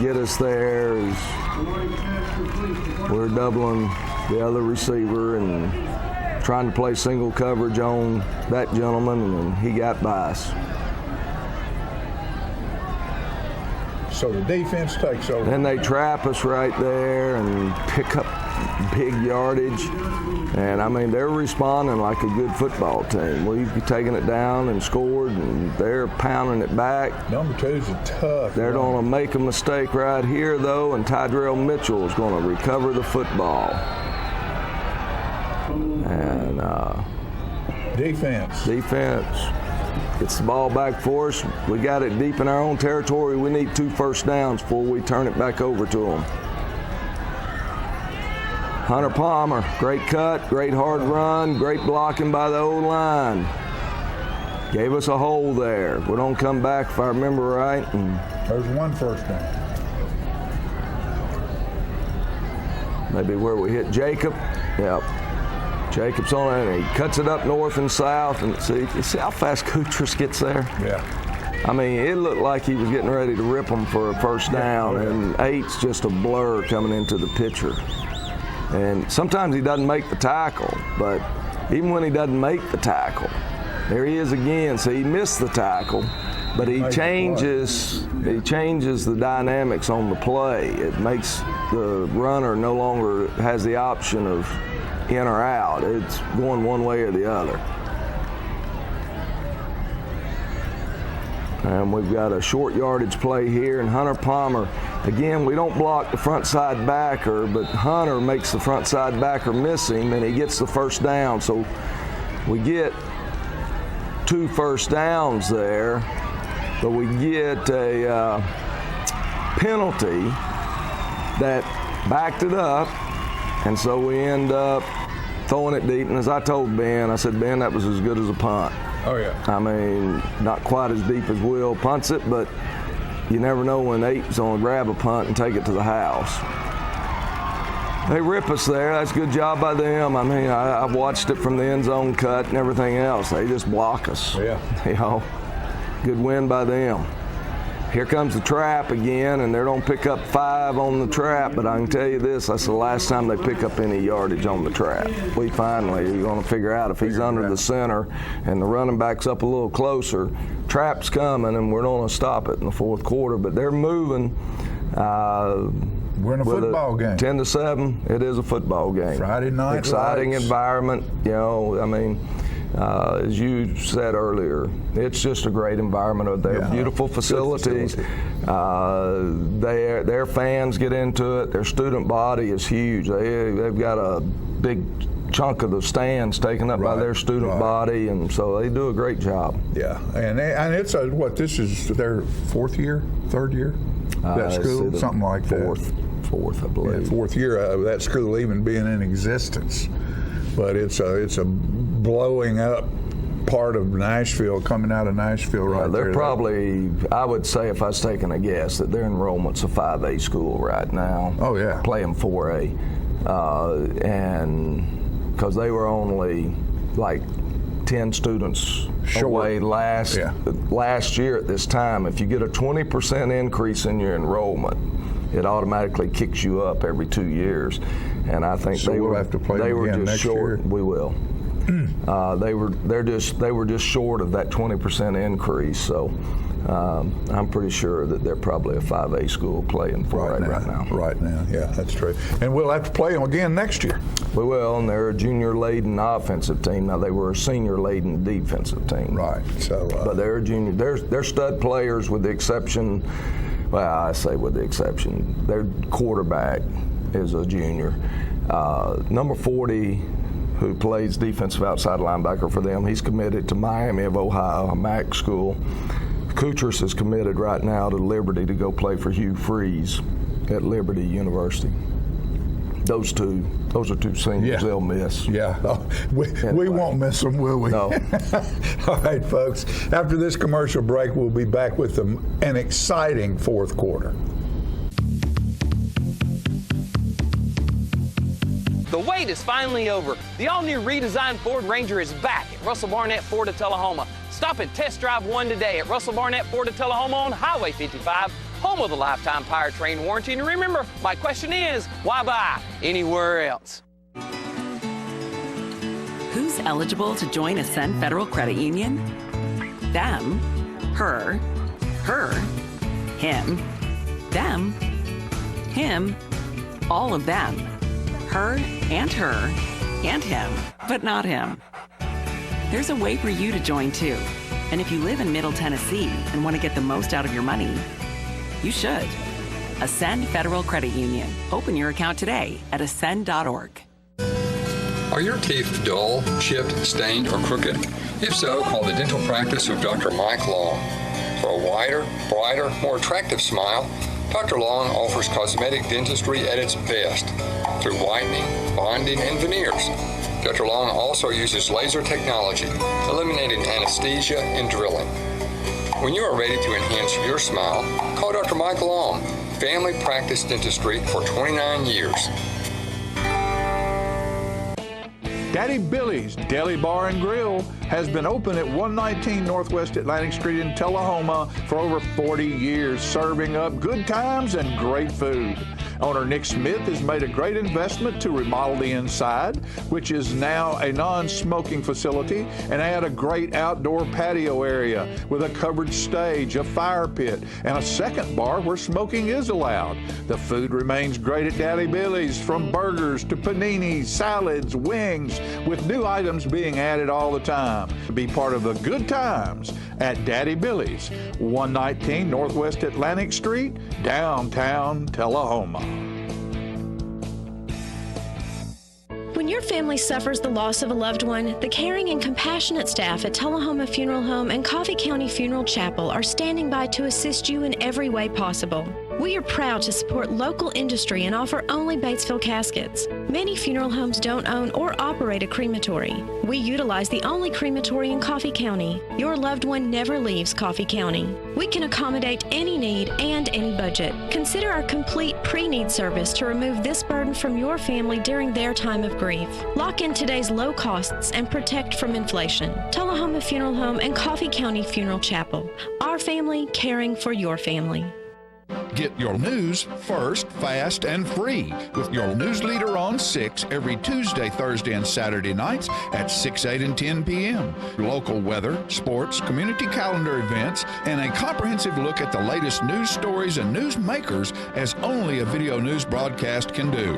get us there as we're doubling the other receiver and trying to play single coverage on that gentleman, and he got by us. So the defense takes over. Then they trap us right there and pick up big yardage. And, I mean, they're responding like a good football team. We've taken it down and scored, and they're pounding it back. Number 2's a tough. They're going to make a mistake right here, though, and Tydrell Mitchell is going to recover the football. And defense gets the ball back for us. We got it deep in our own territory. We need 2 first downs before we turn it back over to them. Hunter Palmer, great cut, great hard run, great blocking by the O-line. Gave us a hole there. We don't come back, if I remember right. And there's one first down. Maybe where we hit Jacob. Yep. Jacob's on it, and he cuts it up north and south. And see how fast Kutrus gets there? Yeah. I mean, it looked like he was getting ready to rip them for a first down, and 8's just a blur coming into the picture. And sometimes he doesn't make the tackle, but even when he doesn't make the tackle, there he is again. So he missed the tackle, but he changes the dynamics on the play. It makes the runner no longer has the option of in or out. It's going one way or the other. And we've got a short yardage play here, and Hunter Palmer, again, we don't block the front side backer, but Hunter makes the front side backer miss him, and he gets the first down. So we get 2 first downs there, but we get a penalty that backed it up, and so we end up throwing it deep. And as I told Ben, I said, Ben, that was as good as a punt. Oh, yeah. I mean, not quite as deep as Will punts it, but you never know when 8's going to grab a punt and take it to the house. They rip us there. That's a good job by them. I mean, I've watched it from the end zone cut and everything else. They just block us. Yeah. You know, good win by them. Here comes the trap again, and they don't pick up 5 on the trap, but I can tell you this, that's the last time they pick up any yardage on the trap. We finally are going to figure out if he's under the center and the running back's up a little closer, trap's coming, and we're going to stop it in the fourth quarter. But they're moving. We're in a football game. 10-7, it is a football game. Friday night exciting lights. Environment, you know, I mean, as you said earlier, it's just a great environment. They're beautiful facilities. Their fans get into it. Their student body is huge. They've got a big chunk of the stands taken up by their student body, and so they do a great job. Yeah, and it's this is their 4th year, 3rd year? That school, something like fourth, I believe. Yeah, 4th year of that school even being in existence. But it's a blowing up part of Nashville, coming out of Nashville right there. They're probably, I would say if I was taking a guess, that their enrollment's a 5A school right now. Oh, yeah. Playing 4A. And because they were only like 10 students away last year at this time. If you get a 20% increase in your enrollment, it automatically kicks you up every 2 years. And I think we'll have to play they were again just next short. Year. We will. They were just short of that 20% increase. So I'm pretty sure that they're probably a 5A school playing 4A right now. Right now, yeah, that's true. And we'll have to play them again next year. We will, and they're a junior-laden offensive team. Now they were a senior-laden defensive team. Right. So, but they're junior. They're stud players, with the exception. Well, I say with the exception, their quarterback is a junior. Number 40, who plays defensive outside linebacker for them, he's committed to Miami of Ohio, a MAC school. Kutrus is committed right now to Liberty to go play for Hugh Freeze at Liberty University. Those are 2 seniors they'll miss. Yeah. We won't miss them, will we? No. All right, folks. After this commercial break, we'll be back with an exciting fourth quarter. The wait is finally over. The all-new redesigned Ford Ranger is back at Russell Barnett Ford of Tullahoma. Stop and test drive one today at Russell Barnett Ford of Tullahoma on Highway 55, home of the lifetime powertrain warranty. And remember, my question is, why buy anywhere else? Who's eligible to join Ascend Federal Credit Union? Them, her, him, them, him, all of them. Her, and him, but not him. There's a way for you to join too. And if you live in Middle Tennessee and want to get the most out of your money, you should. Ascend Federal Credit Union. Open your account today at ascend.org. Are your teeth dull, chipped, stained, or crooked? If so, call the dental practice of Dr. Mike Long. For a wider, brighter, more attractive smile, Dr. Long offers cosmetic dentistry at its best through whitening, bonding, and veneers. Dr. Long also uses laser technology, eliminating anesthesia and drilling. When you are ready to enhance your smile, call Dr. Mike Long, family practice dentistry for 29 years. Daddy Billy's Deli Bar and Grill has been open at 119 Northwest Atlantic Street in Tullahoma for over 40 years, serving up good times and great food. Owner Nick Smith has made a great investment to remodel the inside, which is now a non-smoking facility, and add a great outdoor patio area with a covered stage, a fire pit, and a second bar where smoking is allowed. The food remains great at Daddy Billy's, from burgers to paninis, salads, wings, with new items being added all the time. Be part of the good times at Daddy Billy's, 119 Northwest Atlantic Street, downtown Tullahoma. When your family suffers the loss of a loved one, the caring and compassionate staff at Tullahoma Funeral Home and Coffee County Funeral Chapel are standing by to assist you in every way possible. We are proud to support local industry and offer only Batesville caskets. Many funeral homes don't own or operate a crematory. We utilize the only crematory in Coffee County. Your loved one never leaves Coffee County. We can accommodate any need and any budget. Consider our complete pre-need service to remove this burden from your family during their time of grief. Lock in today's low costs and protect from inflation. Tullahoma Funeral Home and Coffee County Funeral Chapel. Our family caring for your family. Get your news first, fast, and free with your news leader on 6 every Tuesday, Thursday, and Saturday nights at 6, 8, and 10 p.m. Local weather, sports, community calendar events, and a comprehensive look at the latest news stories and news makers as only a video news broadcast can do.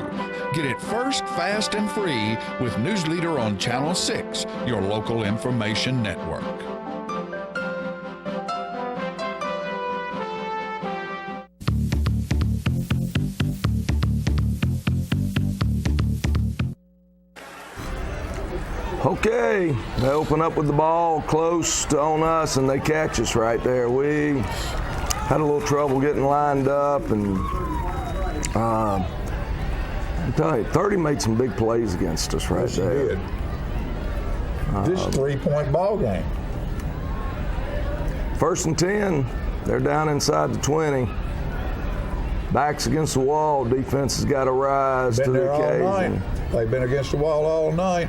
Get it first, fast, and free with News Leader on Channel 6, your local information network. Okay, they open up with the ball close on us, and they catch us right there. We had a little trouble getting lined up, and I'm telling you, 30 made some big plays against us right there. Did. This 3-point ball game. 1st and 10, they're down inside the 20. Backs against the wall, defense has got to rise to the occasion. All night. They've been against the wall all night.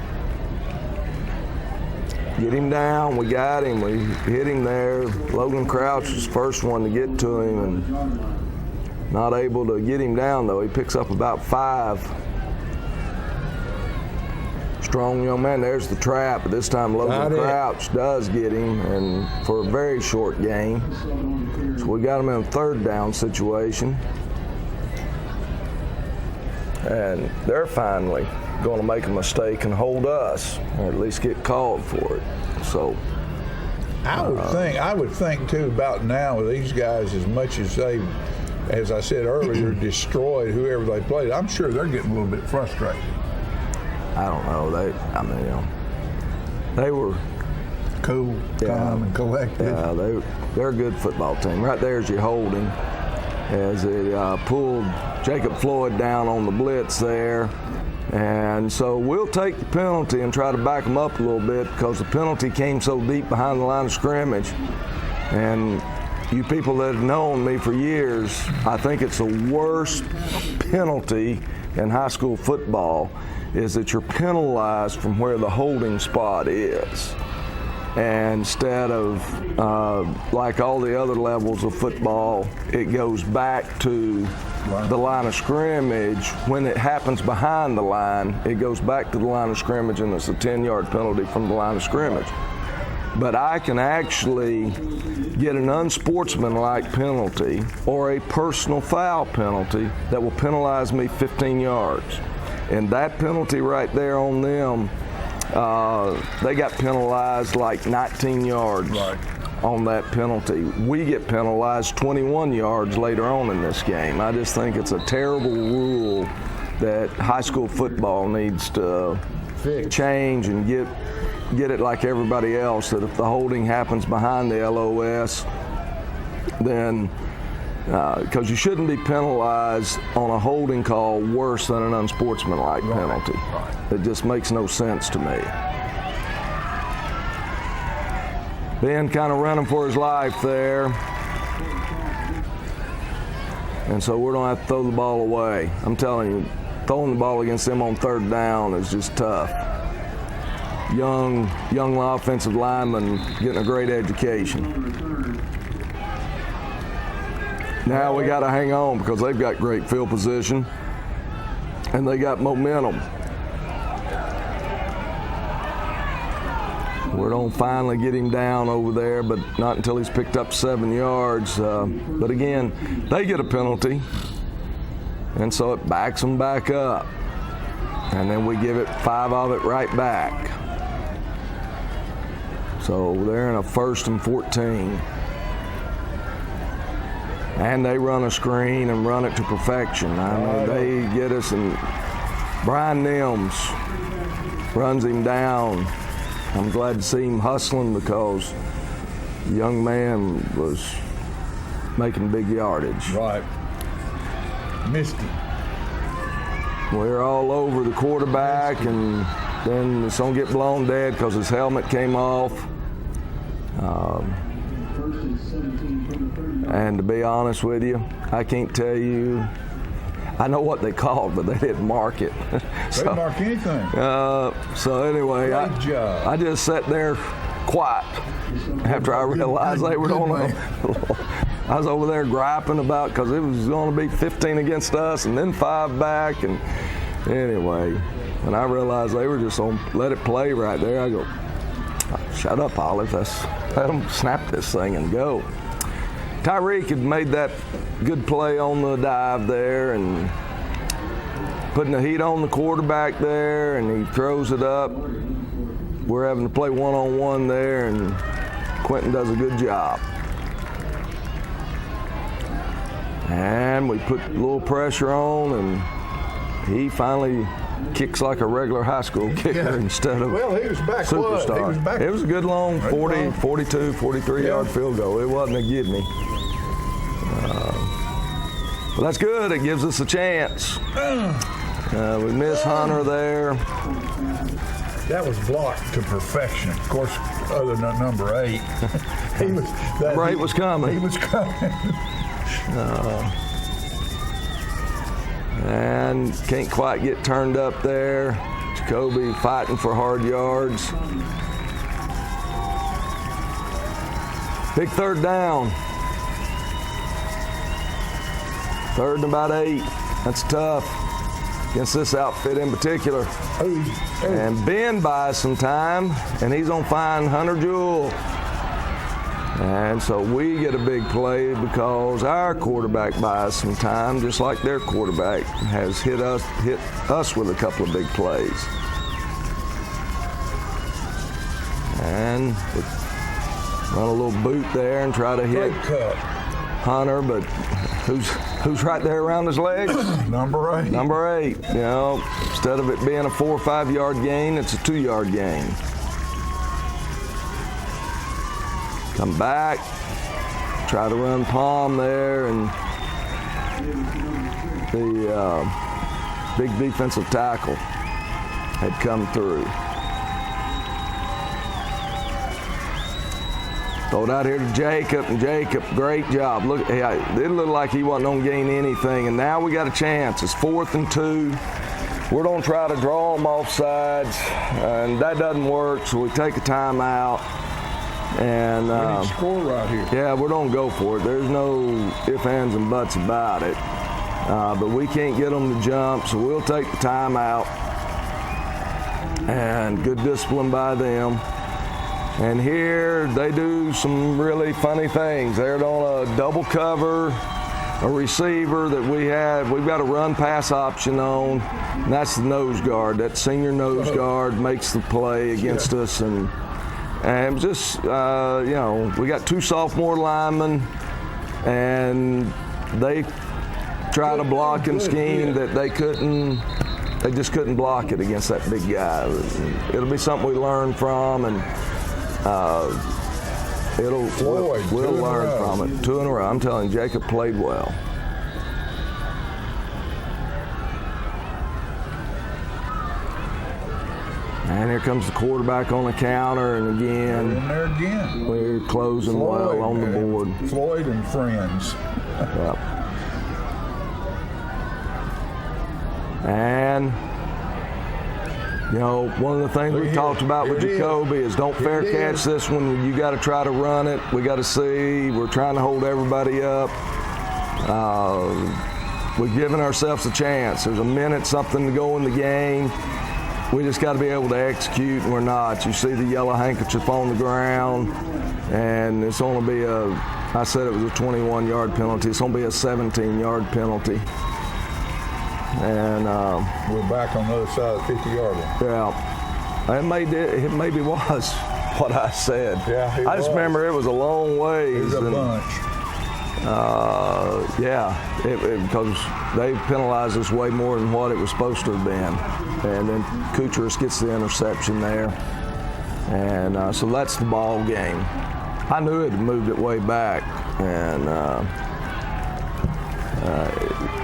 Get him down, we got him, we hit him there. Logan Crouch was the first one to get to him, and not able to get him down though. He picks up about 5. Strong young man, there's the trap, but this time Logan Crouch does get him, and for a very short gain. So we got him in a 3rd down situation. And they're finally going to make a mistake and hold us, or at least get called for it. So I would think too about now with these guys, as much as they, as I said earlier, destroyed whoever they played, I'm sure they're getting a little bit frustrated. I don't know. They were cool, calm, and collected. Yeah, they're a good football team. Right there's your holding, as it pulled Jacob Floyd down on the blitz there. And so we'll take the penalty and try to back them up a little bit, because the penalty came so deep behind the line of scrimmage. And you people that have known me for years, I think it's the worst penalty in high school football is that you're penalized from where the holding spot is. And instead of like all the other levels of football, it goes back to the line of scrimmage. When it happens behind the line, it goes back to the line of scrimmage, and it's a 10-yard penalty from the line of scrimmage. But I can actually get an unsportsmanlike penalty or a personal foul penalty that will penalize me 15 yards. And that penalty right there on them, they got penalized like 19 yards on that penalty. We get penalized 21 yards later on in this game. I just think it's a terrible rule that high school football needs to change and get it like everybody else, that if the holding happens behind the LOS, then because you shouldn't be penalized on a holding call worse than an unsportsmanlike penalty. Right. It just makes no sense to me. Ben kind of running for his life there. And so we're going to have to throw the ball away. I'm telling you, throwing the ball against them on third down is just tough. Young offensive lineman getting a great education. Now we got to hang on because they've got great field position and they got momentum. We're going to finally get him down over there, but not until he's picked up 7 yards. But again, they get a penalty, and so it backs them back up. And then we give it 5 of it right back. So they're in a 1st and 14. And they run a screen and run it to perfection. I mean, they get us, and Brian Nims runs him down. I'm glad to see him hustling because the young man was making big yardage. Right. Missed it. We're all over the quarterback, and then it's going to get blown dead because his helmet came off. And to be honest with you, I can't tell you. I know what they called, but they didn't mark it. They didn't mark anything. So anyway, I just sat there quiet after I realized they were on I was over there griping about because it was going to be 15 against us and then 5 back. And anyway, when I realized they were just on let it play right there, I go, shut up, Olive. Let them snap this thing and go. Tyreek had made that good play on the dive there and putting the heat on the quarterback there, and he throws it up. We're having to play one-on-one there, and Quentin does a good job. And we put a little pressure on, and he finally kicks like a regular high school kicker instead of he was back superstar. He was back. It was a good long 40, 42, 43-yard field goal. It wasn't a give me. But that's good. It gives us a chance. We miss Hunter there. That was blocked to perfection. Of course, other than number 8. Number 8 was coming. He was coming. And can't quite get turned up there. Jacoby fighting for hard yards. Big third down. 3rd and about 8. That's tough against this outfit in particular. And Ben buys some time, and he's going to find Hunter Jewell. And so we get a big play because our quarterback buys some time, just like their quarterback has hit us with a couple of big plays. And run a little boot there and try to hit Hunter, but who's right there around his legs? Number 8. Number 8. You know, instead of it being a 4 or 5 yard gain, it's a 2-yard gain. Come back, try to run palm there, and the big defensive tackle had come through. Throw it out here to Jacob, and Jacob, great job. Look, it looked like he wasn't going to gain anything, and now we got a chance. It's 4th and 2. We're going to try to draw them off sides, and that doesn't work, so we take a timeout. And we need to score right here. Yeah, we're going to go for it. There's no ifs, ands, and buts about it. But we can't get them to jump, so we'll take the timeout. And good discipline by them. And here they do some really funny things. They're on a double cover, a receiver that we have. We've got a run pass option on, and that's the nose guard. That senior nose guard makes the play against us. And just, you know, we got 2 sophomore linemen, and they try to block and scheme that they just couldn't block it against that big guy. It'll be something we learn from, and We'll learn from it. 2 in a row. I'm telling you, Jacob played well. And here comes the quarterback on the counter, and again, in there again. We're closing well on the board. Floyd and friends. Yep. And you know, one of the things we talked about with Jacoby is don't fair catch this one. You got to try to run it. We got to see. We're trying to hold everybody up. We're giving ourselves a chance. There's a minute something to go in the game. We just got to be able to execute, and we're not. You see the yellow handkerchief on the ground, and it's going to be I said it was a 21-yard penalty. It's going to be a 17-yard penalty. And we're back on the other side of the 50-yard line. Yeah, it maybe was what I said. Yeah, I just remember it was a long ways. It was a bunch. Because they penalized us way more than what it was supposed to have been. And then Kucherus gets the interception there. And so that's the ball game. I knew it had moved it way back.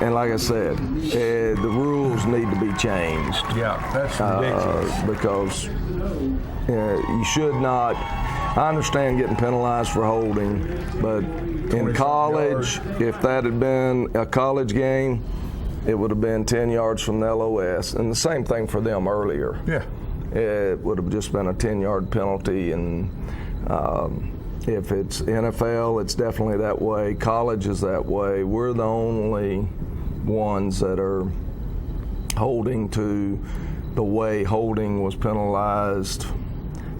And like I said, the rules need to be changed. Yeah, that's ridiculous. Because you should not. I understand getting penalized for holding, but in college, if that had been a college game, it would have been 10 yards from the LOS. And the same thing for them earlier. Yeah. It would have just been a 10-yard penalty. And if it's NFL, it's definitely that way. College is that way. We're the only ones that are holding to the way holding was penalized.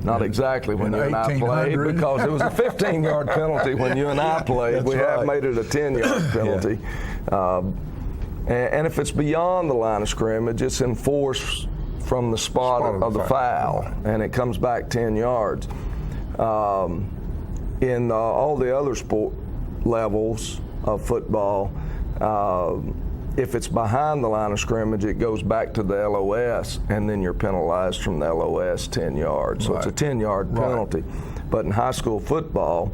Not exactly when you and I played, because it was a 15-yard penalty when you and I played. We have made it a 10-yard penalty. And if it's beyond the line of scrimmage, it's enforced from the spot of the foul, and it comes back 10 yards. In all the other sport levels of football, if it's behind the line of scrimmage, it goes back to the LOS, and then you're penalized from the LOS 10 yards. So it's a 10-yard penalty. But in high school football,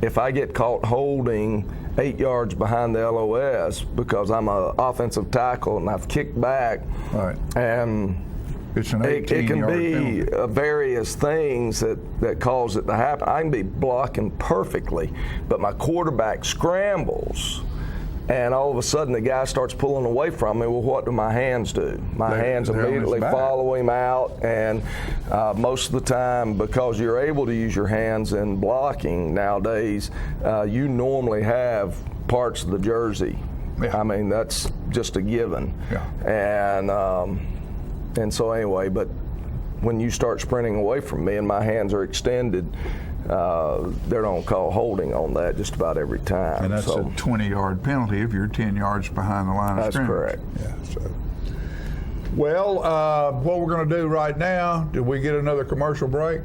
if I get caught holding 8 yards behind the LOS because I'm an offensive tackle and I've kicked back, and it's an it can be various things that cause it to happen. I can be blocking perfectly, but my quarterback scrambles, and all of a sudden the guy starts pulling away from me. Well, what do my hands do? My hands immediately follow him out, and most of the time, because you're able to use your hands in blocking nowadays, you normally have parts of the jersey. Yeah. I mean, that's just a given. Yeah. And so anyway, but when you start sprinting away from me and my hands are extended, they don't call holding on that just about every time. And that's a 20-yard penalty if you're 10 yards behind the line of scrimmage. That's correct. Yeah. So, well, what we're going to do right now, did we get another commercial break?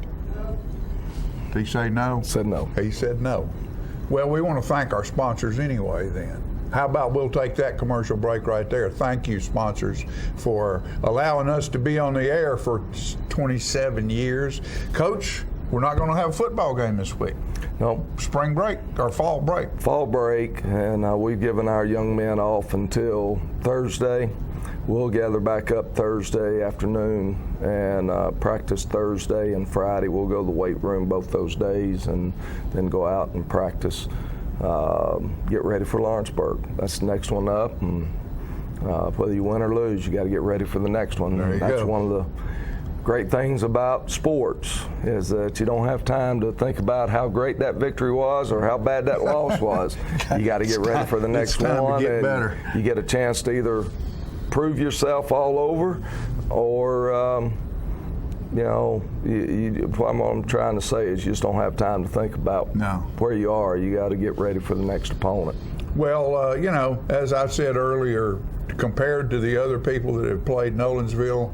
Did he say no? Said no. He said no. Well, we want to thank our sponsors anyway then. How about we'll take that commercial break right there. Thank you, sponsors, for allowing us to be on the air for 27 years. Coach, we're not going to have a football game this week. No. Spring break or fall break. Fall break, and we've given our young men off until Thursday. We'll gather back up Thursday afternoon and practice Thursday and Friday. We'll go to the weight room both those days and then go out and practice. Get ready for Lawrenceburg. That's the next one up, and whether you win or lose, you got to get ready for the next one. That's one of the great things about sports, is that you don't have time to think about how great that victory was or how bad that loss was. You got to get ready for the next one, and you get a chance to either prove yourself all over, or what I'm trying to say is you just don't have time to think about where you are. You got to get ready for the next opponent. Well, as I said earlier, compared to the other people that have played Nolensville,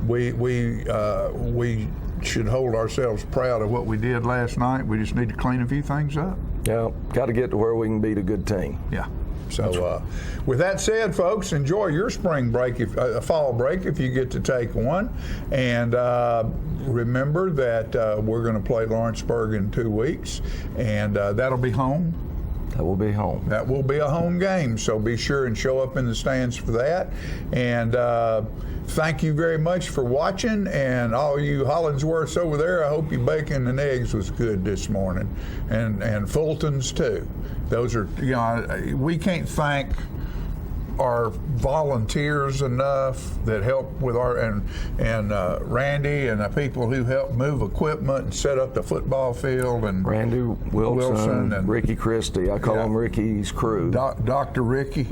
we should hold ourselves proud of what we did last night. We just need to clean a few things up. Yeah, got to get to where we can beat a good team. Yeah. So with that said, folks, enjoy your spring break, fall break if you get to take one. And remember that we're going to play Lawrenceburg in 2 weeks, and that'll be home. That will be home. That will be a home game, so be sure and show up in the stands for that. And thank you very much for watching, and all you Hollingsworths over there, I hope your bacon and eggs was good this morning, and Fulton's too. Those are, we can't thank our volunteers enough that help with our, and Randy and the people who help move equipment and set up the football field, and Randy Wilson and Ricky Christie. I call him Ricky's crew. Dr. Ricky.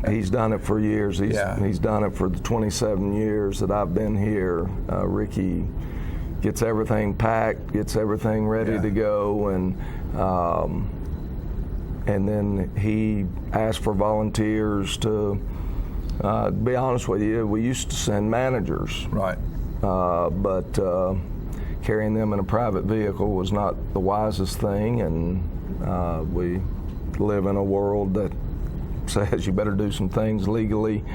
He's done it for years. He's done it for the 27 years that I've been here. Ricky gets everything packed, gets everything ready to go, and then he asked for volunteers to be honest with you, we used to send managers. Right. But carrying them in a private vehicle was not the wisest thing, and we live in a world that says you better do some things legally.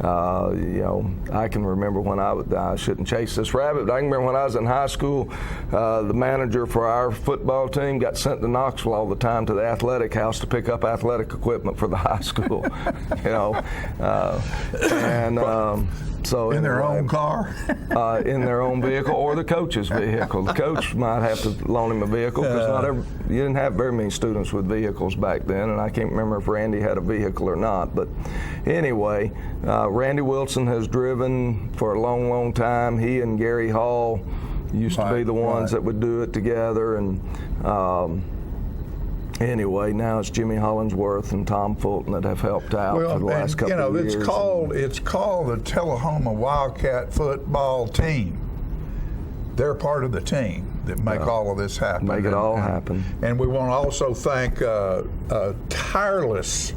I can remember when I shouldn't chase this rabbit, but I can remember when I was in high school, the manager for our football team got sent to Knoxville all the time to the athletic house to pick up athletic equipment for the high school. So in their own car? In their own vehicle or the coach's vehicle. The coach might have to loan him a vehicle because you didn't have very many students with vehicles back then, and I can't remember if Randy had a vehicle or not. But anyway, Randy Wilson has driven for a long, long time. He and Gary Hall used to be the ones that would do it together, and anyway, now it's Jimmy Hollingsworth and Tom Fulton that have helped out for the last couple of years. It's called the Tullahoma Wildcat football team. They're part of the team that make all of this happen. Make it all happen. And we want to also thank a tireless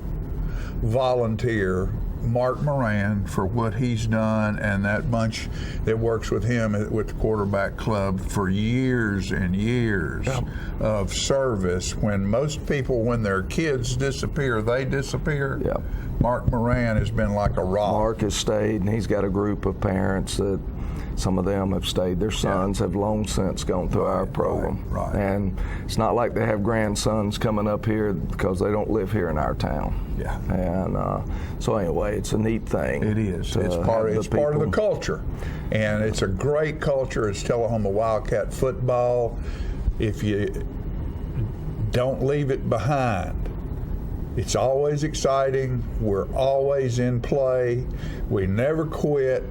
volunteer, Mark Moran, for what he's done, and that bunch that works with him with the quarterback club for years and years of service. When most people, when their kids disappear, they disappear. Yep. Mark Moran has been like a rock. Mark has stayed, and he's got a group of parents that some of them have stayed. Their sons have long since gone through our program. Right. And it's not like they have grandsons coming up here because they don't live here in our town. Yeah. And so anyway, it's a neat thing. It is. It's part of the culture. And it's a great culture. It's Tullahoma Wildcat football. If you don't leave it behind, it's always exciting. We're always in play. We never quit.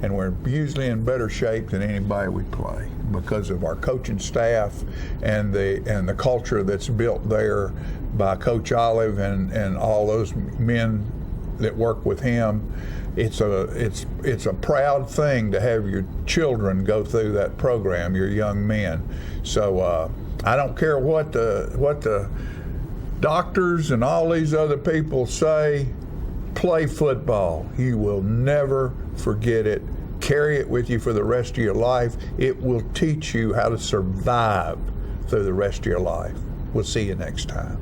And we're usually in better shape than anybody we play because of our coaching staff and the culture that's built there by Coach Olive and all those men that work with him. It's a proud thing to have your children go through that program, your young men. So I don't care what the doctors and all these other people say. Play football. You will never forget it. Carry it with you for the rest of your life. It will teach you how to survive through the rest of your life. We'll see you next time.